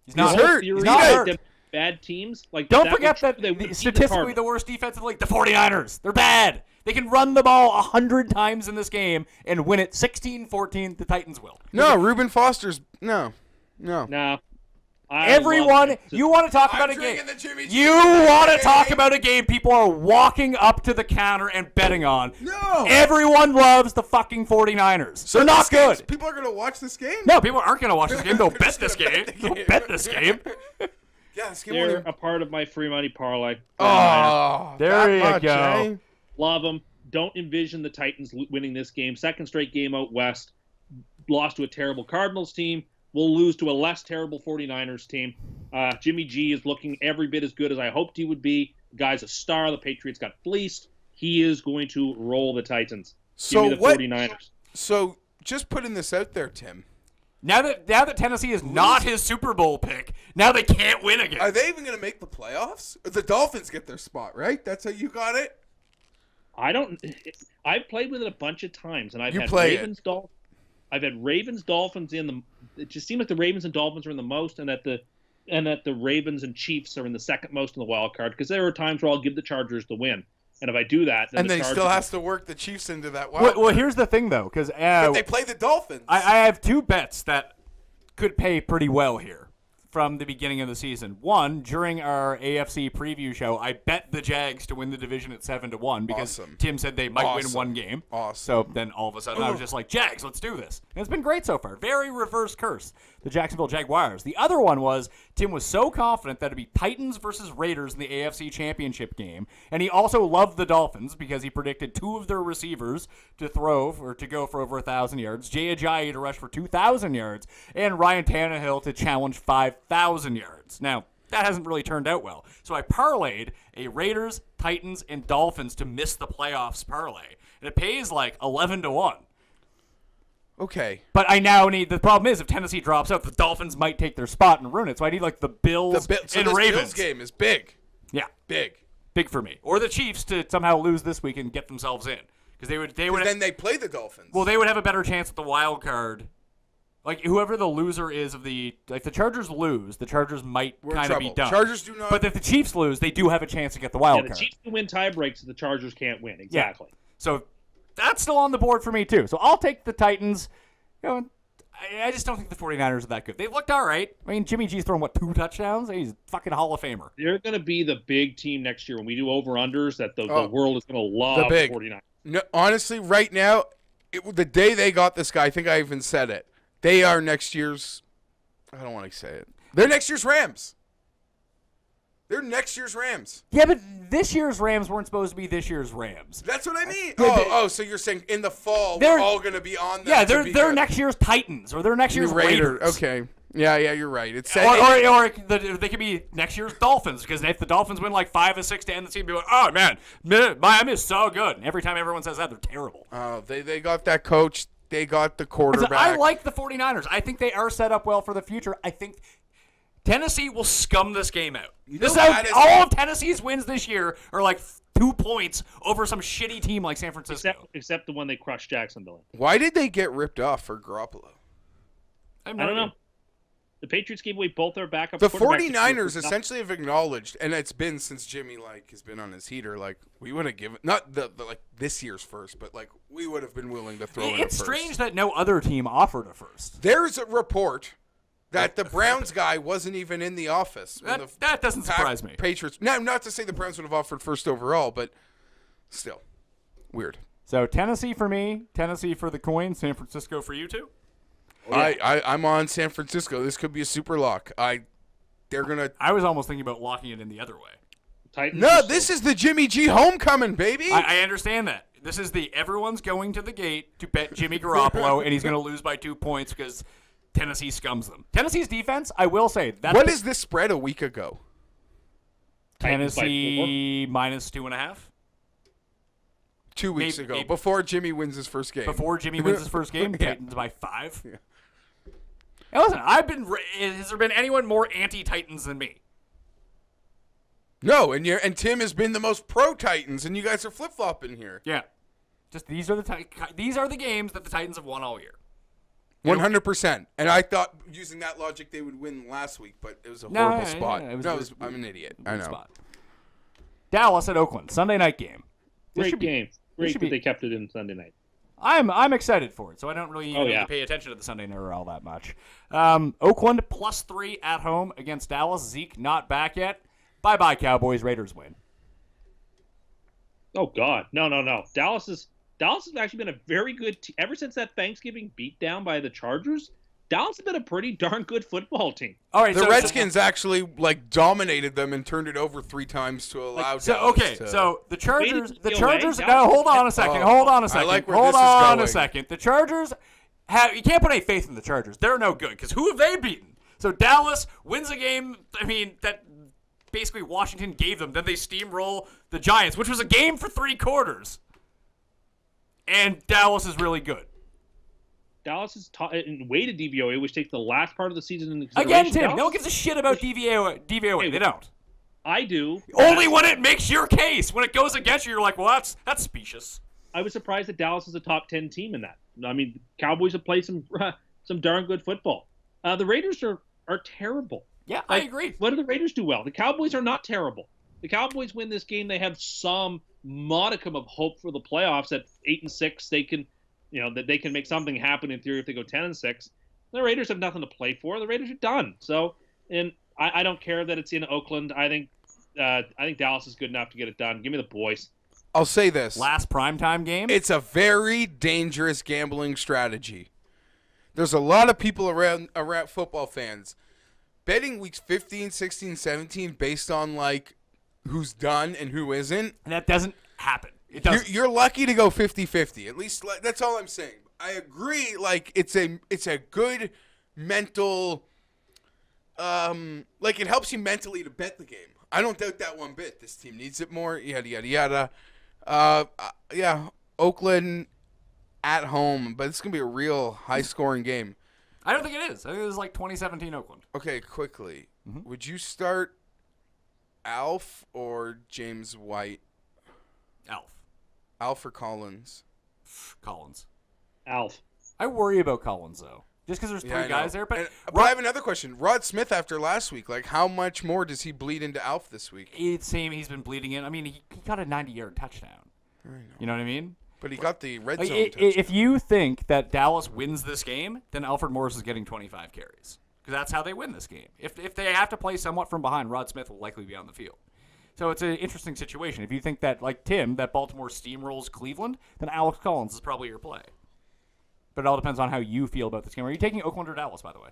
He's not He's hurt. hurt. He's He's not not hurt. them bad teams. Like Don't that forget would- that they would beat statistically the the worst defense in the league, the 49ers. They're bad. They can run the ball 100 times in this game and win it 16-14. The Titans will. No, Reuben Foster's no. Nah. Everyone, you want to talk about a game. You want to talk about a game people are walking up to the counter and betting on. No. Everyone loves the fucking 49ers. They're not good. People are going to watch this game? No, people aren't going to watch this game. They'll bet this game. They'll bet this game. Yeah, this game They're won't- a part of my free money parlay. Oh, There that you much, go. eh? Love them. Don't envision the Titans winning this game. Second straight game out west. Lost to a terrible Cardinals team. We'll lose to a less terrible 49ers team. Jimmy G is looking every bit as good as I hoped he would be. The guy's a star. The Patriots got fleeced. He is going to roll the Titans. So Give me the what- 49ers. So just putting this out there, Tim. Now that Tennessee is not his Super Bowl pick, now they can't win again. Are they even going to make the playoffs? The Dolphins get their spot, right? That's how you got it? I've played with it a bunch of times, and I've You had play it. I've had Ravens, Dolphins in the. It just seems like the Ravens and Dolphins are in the most, and that the Ravens and Chiefs are in the second most in the wild card. Because there are times where I'll give the Chargers the win, and if I do that, then And the then he Chargers, still has to work the Chiefs into that wild. Well, here's the thing, though, because but they play the Dolphins. I have 2 bets that could pay pretty well here. from the beginning of the season. One, during our AFC preview show, I bet the Jags to win the division at 7-1 because Tim said they might win one game. So then all of a sudden I was just like, Jags, let's do this. And it's been great so far. Very reverse curse, the Jacksonville Jaguars. The other one was Tim was so confident that it'd be Titans versus Raiders in the AFC Championship game. And he also loved the Dolphins because he predicted 2 of their receivers to go for over 1,000 yards, Jay Ajayi to rush for 2,000 yards, and Ryan Tannehill to challenge 5,000 yards. Now, that hasn't really turned out well. So I parlayed a Raiders, Titans, and Dolphins to miss the playoffs parlay. And it pays like 11-1. Okay. But I now need, the problem is if Tennessee drops out, the Dolphins might take their spot and ruin it. So I need like the Bills so and this Ravens. Bills game is big. Yeah. Big. Big for me. Or the Chiefs to somehow lose this week and get themselves in. Because they would then they play the Dolphins. Well, they would have a better chance at the wild card. Like, whoever the loser is of the... Like, the Chargers lose, the Chargers might kind of be done. Chargers do not... But if the Chiefs lose, they do have a chance to get the wild card. The Chiefs can win tie breaks, and the Chargers can't win. Exactly. Yeah. So that's still on the board for me, too. So I'll take the Titans. You know, I just don't think the 49ers are that good. They've looked all right. I mean, Jimmy G's thrown, 2 touchdowns? He's a fucking Hall of Famer. They're going to be the big team next year when we do over-unders that the world is going to love the 49ers. No, honestly, right now, the day they got this guy, I think I even said it. They are next year's. I don't want to say it. They're next year's Rams. They're next year's Rams. Yeah, but this year's Rams weren't supposed to be this year's Rams. That's what I mean. So you're saying in the fall we're all going to be on them? Yeah, they're next year's Titans or they're next year's Raiders. Okay. Yeah, you're right. It's or they could be next year's Dolphins because if the Dolphins win like 5 or 6 to end the season, be like, oh man, Miami is so good. And every time everyone says that, they're terrible. Oh, they got that coach. They got the quarterback. I like the 49ers. I think they are set up well for the future. I think Tennessee will scum this game out. All of Tennessee's wins this year are like 2 points over some shitty team like San Francisco. Except the one they crushed Jacksonville. Why did they get ripped off for Garoppolo? I don't know. The Patriots gave away both their backup. The 49ers essentially have acknowledged, and it's been since Jimmy has been on his heater. We would have given not the this year's first, but we would have been willing to throw in a first. It's strange that no other team offered a first. There's a report that the Browns guy wasn't even in the office. That doesn't surprise me. Patriots. No, not to say the Browns would have offered first overall, but still weird. So Tennessee for me, Tennessee for the coin, San Francisco for you two. I'm on San Francisco. This could be a super lock. I was almost thinking about locking it in the other way. Titans this is the Jimmy G homecoming, baby. I understand that. This is everyone's going to the gate to bet Jimmy Garoppolo, and he's going to lose by 2 points because Tennessee scums them. Tennessee's defense, I will say. What is this spread a week ago? Tennessee minus 2.5. 2 weeks ago, before Jimmy wins his first game. Before Jimmy wins his first game, Titans by 5. Yeah. Hey, listen, has there been anyone more anti-Titans than me? No, and Tim has been the most pro-Titans, and you guys are flip-flopping here. Yeah. Just these are the games that the Titans have won all year. 100%. And I thought, using that logic, they would win last week, but it was a horrible spot. I'm an idiot. I know. Spot. Dallas at Oakland, Sunday night game. Great game. Great that they kept it in Sunday night. I'm excited for it, so I don't really need to pay attention to the Sunday night all that much. Oakland +3 at home against Dallas. Zeke not back yet. Bye-bye, Cowboys. Raiders win. Oh, God. No. Dallas has actually been a very good team. Ever since that Thanksgiving beatdown by the Chargers, Dallas has been a pretty darn good football team. All right, the Redskins actually dominated them and turned it over 3 times to allow Dallas to... So the Chargers. No, hold on a second. I like where this is going. The Chargers you can't put any faith in the Chargers. They're no good because who have they beaten? So Dallas wins a game. I mean that basically Washington gave them. Then they steamroll the Giants, which was a game for 3 quarters. And Dallas is really good. Dallas is way to DVOA, which takes the last part of the season into consideration. Again, Tim, no one gives a shit about DVOA. They don't. I do. Only when it makes your case. When it goes against you, you're like, well, that's specious. I was surprised that Dallas is a top 10 team in that. I mean, the Cowboys have played some darn good football. The Raiders are terrible. Yeah, I agree. What do the Raiders do well? The Cowboys are not terrible. The Cowboys win this game. They have some modicum of hope for the playoffs. At 8-6, they can... that they can make something happen in theory if they go 10-6. The Raiders have nothing to play for. The Raiders are done. So, and I don't care that it's in Oakland. I think Dallas is good enough to get it done. Give me the boys. I'll say this. Last primetime game? It's a very dangerous gambling strategy. There's a lot of people around football fans betting weeks 15, 16, 17 based on, like, who's done and who isn't. And that doesn't happen. It doesn't. You're lucky to go 50-50. At least, like, that's all I'm saying. I agree, like, it's a good mental, like, it helps you mentally to bet the game. I don't doubt that one bit. This team needs it more, yada, yada, yada. Yeah, Oakland at home, but it's going to be a real high-scoring game. I don't think it is. I think it was like 2017 Oakland. Okay, quickly. Would you start Alf or James White? Alf or Collins? Collins. Alf. I worry about Collins, though. Just because there's three guys there. But I have another question. Rod Smith, after last week, like, how much more does he bleed into Alf this week? It seems he's been bleeding in. I mean, he got a 90-yard touchdown. I know. You know what I mean? But he got the red zone touchdown. If you think that Dallas wins this game, then Alfred Morris is getting 25 carries. Because that's how they win this game. If they have to play somewhat from behind, Rod Smith will likely be on the field. So it's an interesting situation. If you think that, like Tim, that Baltimore steamrolls Cleveland, then Alex Collins is probably your play. But it all depends on how you feel about this game. Are you taking Oakland or Dallas, by the way?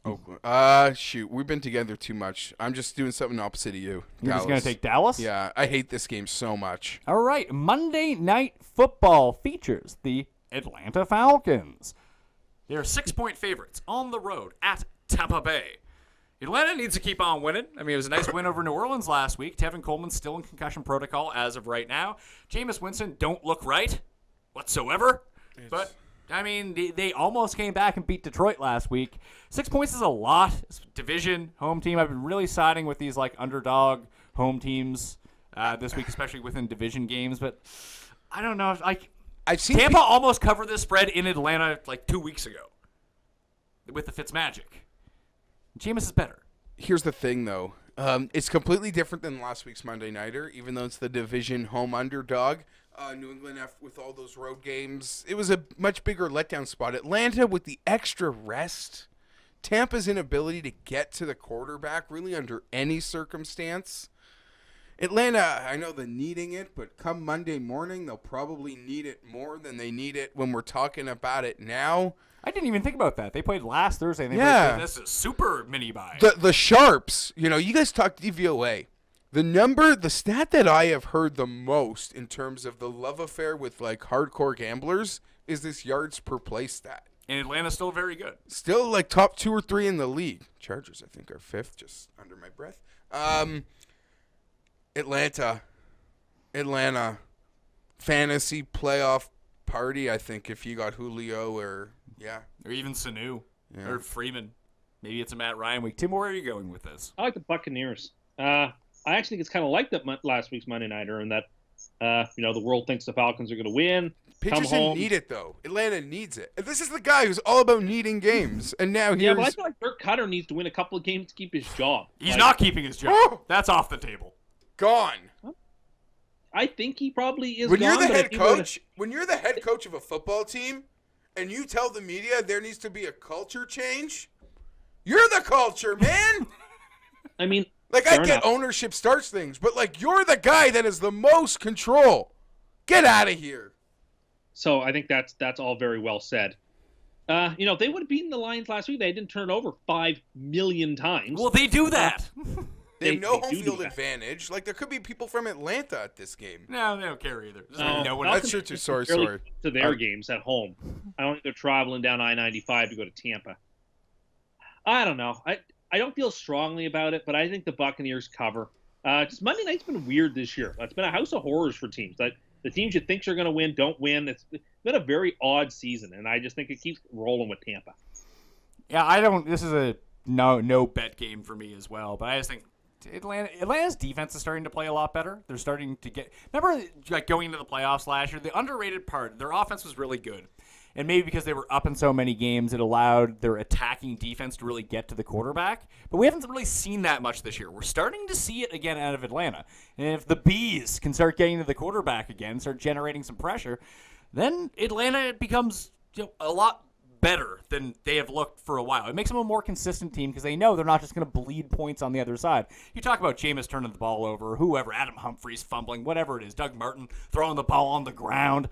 Oakland. Shoot. We've been together too much. I'm just doing something opposite of you. You're just going to take Dallas? Yeah. I hate this game so much. All right. Monday Night Football features the Atlanta Falcons. They're 6-point favorites on the road at Tampa Bay. Atlanta needs to keep on winning. I mean, it was a nice win over New Orleans last week. Tevin Coleman's still in concussion protocol as of right now. Jameis Winston don't look right whatsoever. But, I mean, they almost came back and beat Detroit last week. 6 points is a lot. It's division, home team. I've been really siding with these, like, underdog home teams this week, especially within division games. But I don't know. Like, I've seen Tampa almost covered this spread in Atlanta, like, 2 weeks ago with the Fitzmagic. Jameis is better. Here's the thing, though. It's completely different than last week's Monday Nighter, even though it's the division home underdog. New England, with all those road games, it was a much bigger letdown spot. Atlanta, with the extra rest, Tampa's inability to get to the quarterback really under any circumstance. Atlanta, I know they're needing it, but come Monday morning, they'll probably need it more than they need it when we're talking about it now. I didn't even think about that. They played last Thursday. And they played this is super mini buy. The Sharps, you guys talked DVOA. The stat that I have heard the most in terms of the love affair with, like, hardcore gamblers is this yards per play stat. And Atlanta's still very good. Still, like, top 2 or 3 in the league. Chargers, I think, are 5th, just under my breath. Atlanta. Fantasy playoff party, I think, if you got Julio or even Sanu or Freeman. Maybe it's a Matt Ryan week. Tim, where are you going with this? I like the Buccaneers. I actually think it's kind of like that last week's Monday Nighter, and that the world thinks the Falcons are going to win. Pitchers didn't need it, though. Atlanta needs it. And this is the guy who's all about needing games, and now here's... Yeah, but I feel like Dirk Cutter needs to win a couple of games to keep his job. He's not keeping his job. That's off the table. Gone. I think he probably is when gone. You're the head coach, when you're the head coach of a football team, and you tell the media there needs to be a culture change, you're the culture, man! I mean... Like, I get ownership starts things, but, like, you're the guy that has the most control. Get out of here. So I think that's all very well said. They would have beaten the Lions last week. They didn't turn it over 5 million times. Well, they do that. They have no home field advantage. Like, there could be people from Atlanta at this game. No, they don't care either. That's true, too. Sorry. To their games at home. I don't think they're traveling down I-95 to go to Tampa. I don't know. I don't feel strongly about it, but I think the Buccaneers cover. Just Monday night's been weird this year. It's been a house of horrors for teams. The teams you think are going to win don't win. It's been a very odd season, and I just think it keeps rolling with Tampa. Yeah, this is a no bet game for me as well, but I just think Atlanta's defense is starting to play a lot better. They're starting to get... Remember, like, going into the playoffs last year, the underrated part, their offense was really good. And maybe because they were up in so many games, it allowed their attacking defense to really get to the quarterback. But we haven't really seen that much this year. We're starting to see it again out of Atlanta. And if the Bees can start getting to the quarterback again, start generating some pressure, then Atlanta becomes a lot better than they have looked for a while. It makes them a more consistent team because they know they're not just going to bleed points on the other side. You talk about Jameis turning the ball over, whoever, Adam Humphries fumbling, whatever it is, Doug Martin throwing the ball on the ground.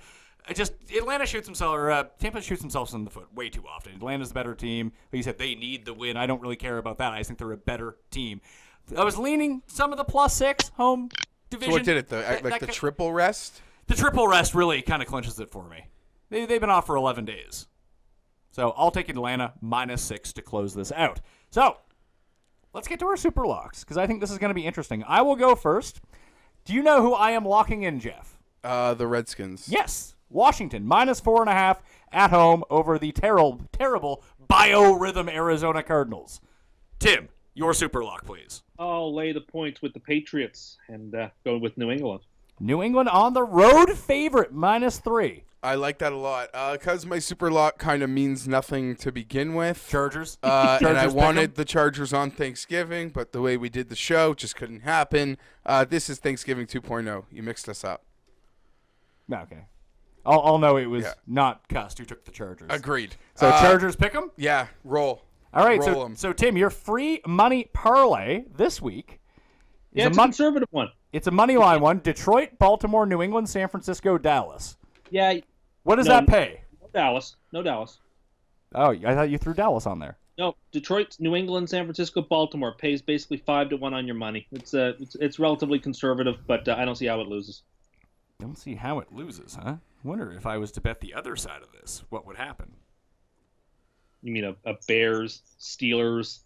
Tampa shoots themselves in the foot way too often. Atlanta's the better team. Like you said, they need the win. I don't really care about that. I just think they're a better team. I was leaning some of the +6 home division. So what did it? The triple rest? The triple rest really kind of clinches it for me. They've been off for 11 days. So I'll take Atlanta -6 to close this out. So let's get to our super locks because I think this is going to be interesting. I will go first. Do you know who I am locking in, Jeff? The Redskins. Yes. Washington, -4.5 at home over the terrible biorhythm Arizona Cardinals. Tim, your super lock, please. I'll lay the points with the Patriots and go with New England. New England on the road favorite, -3. I like that a lot because my super lock kind of means nothing to begin with. Chargers. And I wanted the Chargers on Thanksgiving, but the way we did the show just couldn't happen. This is Thanksgiving 2.0. You mixed us up. Okay. I'll know it was not Cust who took the Chargers. Agreed. So Chargers pick them? Yeah, roll. All right, roll so Tim, your free money parlay this week is it's a conservative one. It's a money line one. Detroit, Baltimore, New England, San Francisco, Dallas. Yeah. What does that pay? No Dallas. Oh, I thought you threw Dallas on there. No, Detroit, New England, San Francisco, Baltimore pays basically 5-1 on your money. It's relatively conservative, but I don't see how it loses. Don't see how it loses, huh? I wonder if I was to bet the other side of this, what would happen? You mean a Bears, Steelers,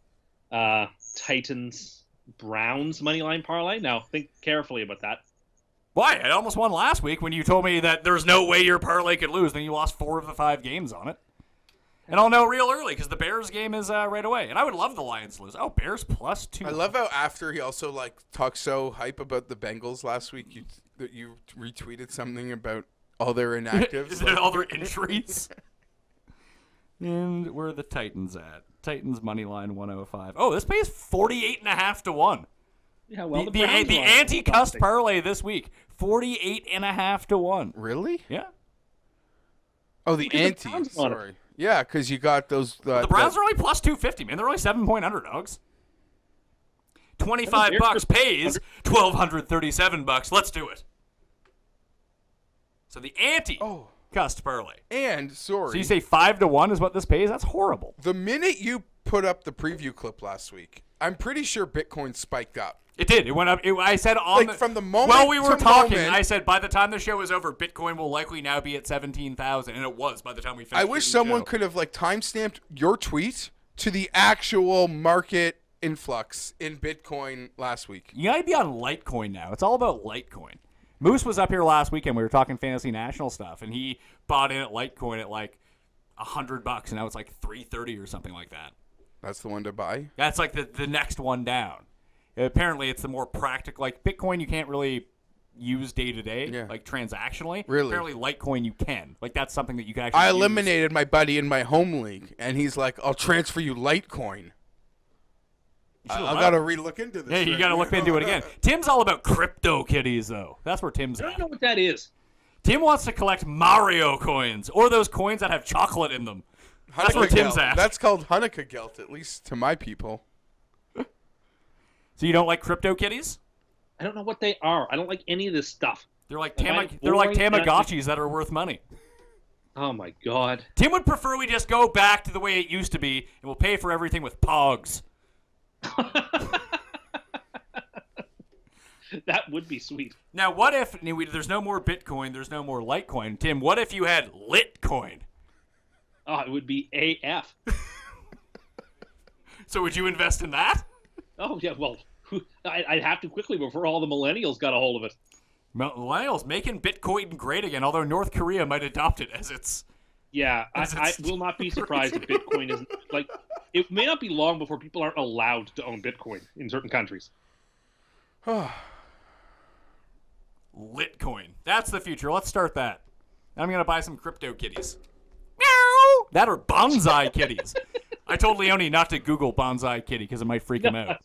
Titans, Browns money line parlay? Now think carefully about that. Why? I almost won last week when you told me that there's no way your parlay could lose. Then you lost 4 of the 5 games on it. And I'll know real early because the Bears game is right away. And I would love the Lions to lose. Oh, Bears +2. I love how after he also talked so hype about the Bengals last week, you retweeted something about all their inactives. All their injuries. And where are the Titans at? Titans money line 105. Oh, this pays 48.5 to 1. Yeah, well, the anti-Cust parlay this week, 48.5 to 1. Really? Yeah. Oh, the anti. Sorry. Yeah, because you got those. The Browns are only +250, man. They're only 7-point underdogs. $25 pays $1,237. Let's do it. So the anti-Cust parlay. And sorry. So you say 5 to 1 is what this pays? That's horrible. The minute you put up the preview clip last week, I'm pretty sure Bitcoin spiked up. It did. It went up. I said from the moment while we were talking, moment, I said by the time the show is over, Bitcoin will likely now be at 17,000, and it was by the time we finished. I wish someone could have timestamped your tweet to the actual market influx in Bitcoin last week. You gotta be on Litecoin now. It's all about Litecoin. Moose was up here last weekend. We were talking Fantasy National stuff, and he bought in at Litecoin at $100, and now it's $330 or something like that. That's the one to buy? That's the next one down. Apparently, it's the more practical. Bitcoin, you can't really use day to day, transactionally. Really? Apparently, Litecoin you can. That's something that you can actually. I eliminated my buddy in my home league, and he's like, "I'll transfer you Litecoin." I gotta relook into this. Yeah, you gotta look into it again. Tim's all about crypto kitties, though. That's where Tim's at. I don't know what that is. Tim wants to collect Mario coins or those coins that have chocolate in them. That's where Tim's at. That's called Hanukkah gelt, at least to my people. So you don't like crypto kitties? I don't know what they are. I don't like any of this stuff. They're like Tamagotchis that are worth money. Oh my god. Tim would prefer we just go back to the way it used to be, and we'll pay for everything with Pogs. That would be sweet. Now, what if there's no more Bitcoin, there's no more Litecoin? Tim, what if you had Litcoin? Oh, it would be AF. So would you invest in that? Oh, yeah, well, I'd have to quickly before all the millennials got a hold of it. Millennials making Bitcoin great again, although North Korea might adopt it as its... Yeah, I will not be surprised if Bitcoin isn't... it may not be long before people aren't allowed to own Bitcoin in certain countries. Litcoin. That's the future. Let's start that. I'm going to buy some crypto kitties. Meow! That are bonsai kitties. I told Leone not to Google bonsai kitty because it might freak him out.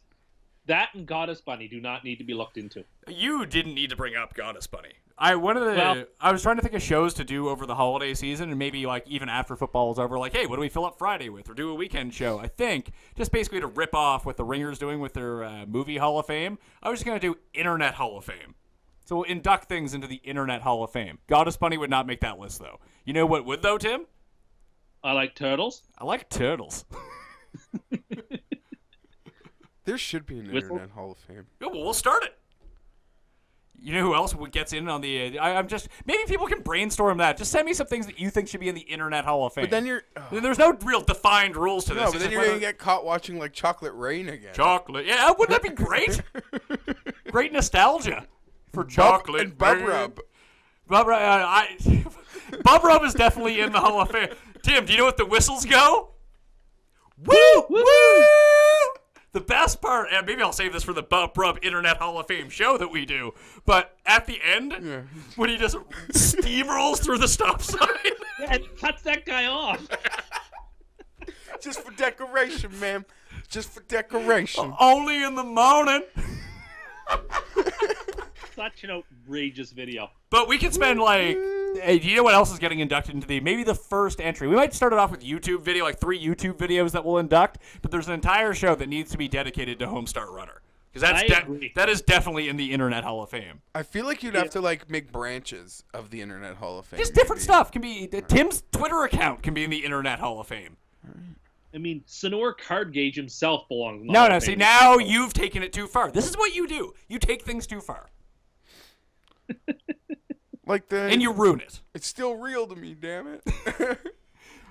That and Goddess Bunny do not need to be looked into. You didn't need to bring up Goddess Bunny. I was trying to think of shows to do over the holiday season, and maybe like even after football is over, like, hey, what do we fill up Friday with, or do a weekend show? I think just basically to rip off what the Ringers doing with their movie Hall of Fame. I was just gonna do Internet Hall of Fame. So we'll induct things into the Internet Hall of Fame. Goddess Bunny would not make that list though. You know what would though, Tim? I like turtles. I like turtles. There should be an Internet Hall of Fame. Yeah, well, we'll start it. You know who else gets in on the? I'm just maybe people can brainstorm that. Just send me some things that you think should be in the Internet Hall of Fame. But then you're there's no real defined rules to this. No, but then you're gonna get caught watching like Chocolate Rain again. Chocolate, yeah, wouldn't that be great? Great nostalgia for chocolate and Bub Rub. Bub Rub is definitely in the Hall of Fame. Tim, do you know what the whistles go? Woo woo! The best part, and maybe I'll save this for the Bub Rub Internet Hall of Fame show that we do, but at the end, when he just steamrolls through the stop sign. Yeah, and cuts that guy off. Just for decoration, man. Just for decoration. Only in the morning. Such an outrageous video. But we could spend like, hey, do you know what else is getting inducted into maybe the first entry? We might start it off with YouTube video, like 3 YouTube videos that we'll induct, but there's an entire show that needs to be dedicated to Homestar Runner. Because that is definitely in the Internet Hall of Fame. I feel like you'd have to like make branches of the Internet Hall of Fame. Just different stuff. Can be Tim's Twitter account can be in the Internet Hall of Fame. I mean, Sonor Card Gauge himself belongs in the No, Hall no. of See, Fame. now you've taken it too far. This is what you do. You take things too far. And you ruin it. It's still real to me, damn it.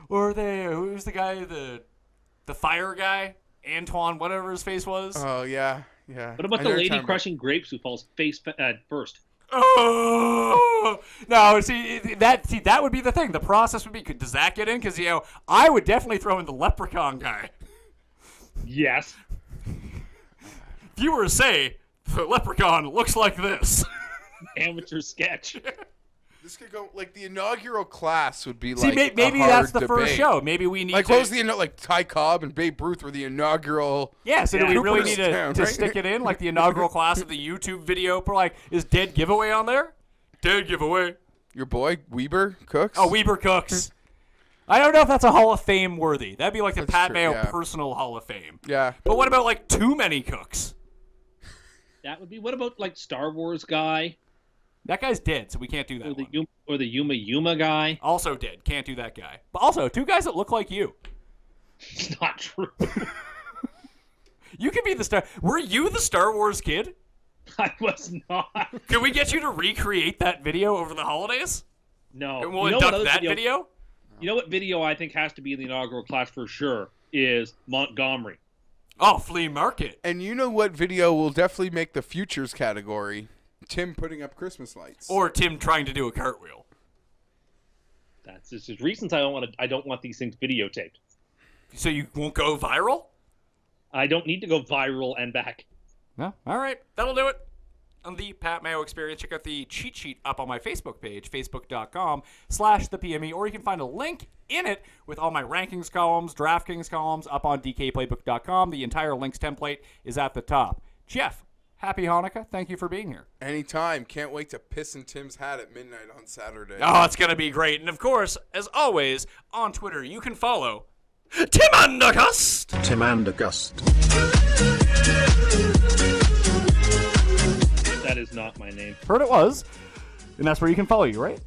Or who's the guy, the fire guy? Antoine, whatever his face was. Oh, yeah. Yeah. What about the lady crushing grapes who falls face first? Oh no! See that would be the thing. The process would be: does that get in? Because I would definitely throw in the leprechaun guy. Yes. Viewers say the leprechaun looks like this. Amateur sketch. This could go like the inaugural class would be See, like maybe a hard that's the debate. first show. Maybe we need like what was the like Ty Cobb and Babe Ruth were the inaugural. Yeah, so do we really need to right? stick it in like the inaugural class of the YouTube video? Like, is Dead Giveaway on there? Dead Giveaway. Your boy Weber Cooks. Oh, Weber Cooks. I don't know if that's a Hall of Fame worthy. That'd be like the Pat Mayo personal Hall of Fame. Yeah. But what about like Too Many Cooks? That would be. What about like Star Wars guy? That guy's dead, so we can't do that. Or the Yuma guy. Also dead. Can't do that guy. But also, 2 guys that look like you. It's not true. You could be the star. Were you the Star Wars kid? I was not. Can we get you to recreate that video over the holidays? No. And we'll induct that video? You know what video I think has to be in the inaugural class for sure is Montgomery. Oh, Flea Market. And you know what video will definitely make the futures category? Tim putting up Christmas lights. Or Tim trying to do a cartwheel. That's just reasons I don't want these things videotaped. So you won't go viral? I don't need to go viral and back. No. All right. That'll do it. On the Pat Mayo Experience, check out the cheat sheet up on my Facebook page, facebook.com/thepme, or you can find a link in it with all my rankings columns, Draftkings columns up on dkplaybook.com. The entire links template is at the top. Geoff, happy Hanukkah. Thank you for being here. Anytime. Can't wait to piss in Tim's hat at midnight on Saturday. Oh, it's going to be great. And, of course, as always, on Twitter, you can follow Tim Undergust. Tim Undergust. That is not my name. Heard it was. And that's where you can follow you, right?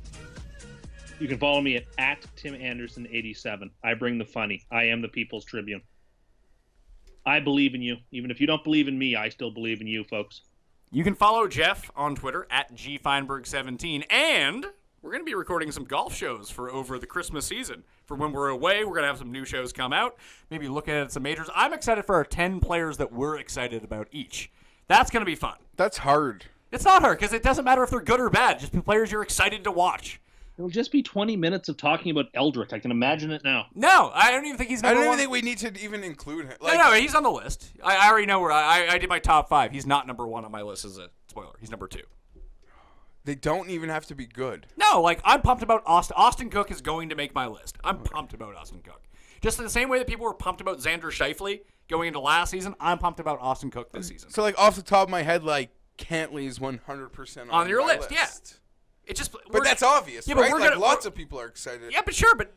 You can follow me at TimAnderson87. I bring the funny. I am the People's Tribune. I believe in you. Even if you don't believe in me, I still believe in you, folks. You can follow Geoff on Twitter at GFienberg17. And we're going to be recording some golf shows for over the Christmas season. For when we're away, we're going to have some new shows come out. Maybe looking at some majors. I'm excited for our 10 players that we're excited about each. That's going to be fun. That's hard. It's not hard because it doesn't matter if they're good or bad. Just be players you're excited to watch. It'll just be 20 minutes of talking about Eldritch. I can imagine it now. No, I don't even think he's number one. I don't even think we need to even include him. Like, no, he's on the list. I already know where I did my top 5. He's not number 1 on my list as a spoiler. He's number 2. They don't even have to be good. No, like I'm pumped about Austin. Austin Cook is going to make my list. I'm pumped about Austin Cook. Just in the same way that people were pumped about Xander Schauffele going into last season, I'm pumped about Austin Cook this season. So, like, off the top of my head, like, Cantley's 100% on your my list. Yeah. But that's obvious, Yeah, but right? we're Like, gonna- lots of people are excited. Yeah, but sure. But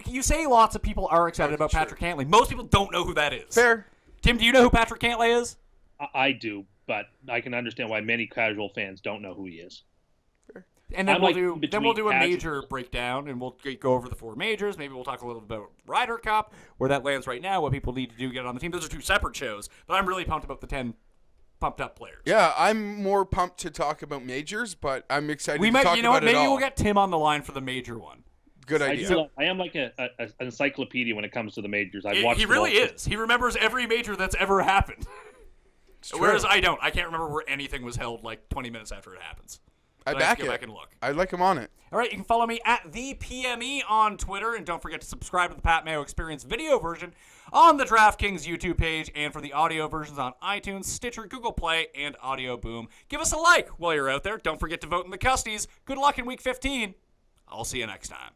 you say lots of people are excited about sure. Patrick Cantlay. Most people don't know who that is. Fair. Tim, do you know who Patrick Cantlay is? I do, but I can understand why many casual fans don't know who he is. And then I'm we'll like do between a casual- major breakdown, and we'll go over the 4 majors. Maybe we'll talk a little bit about Ryder Cup, where that lands right now, what people need to do to get on the team. Those are 2 separate shows, but I'm really pumped about the 10 pumped up players. Yeah, I'm more pumped to talk about majors, but I'm excited We to might, talk you know about what? Maybe it all. we'll get Tim on the line for the major one. Good idea. I am like an encyclopedia when it comes to the majors. I've He watched. really it all. is. He remembers every major that's ever happened. It's true. Whereas I don't. I can't remember where anything was held like 20 minutes after it happens. I But have back to go it. back and look. I like him on it. All right, you can follow me at the PME on Twitter, and don't forget to subscribe to the Pat Mayo Experience video version on the Draftkings YouTube page, and for the audio versions on iTunes, Stitcher, Google Play, and Audio Boom. Give us a like while you're out there. Don't forget to vote in the Custies. Good luck in Week 15. I'll see you next time.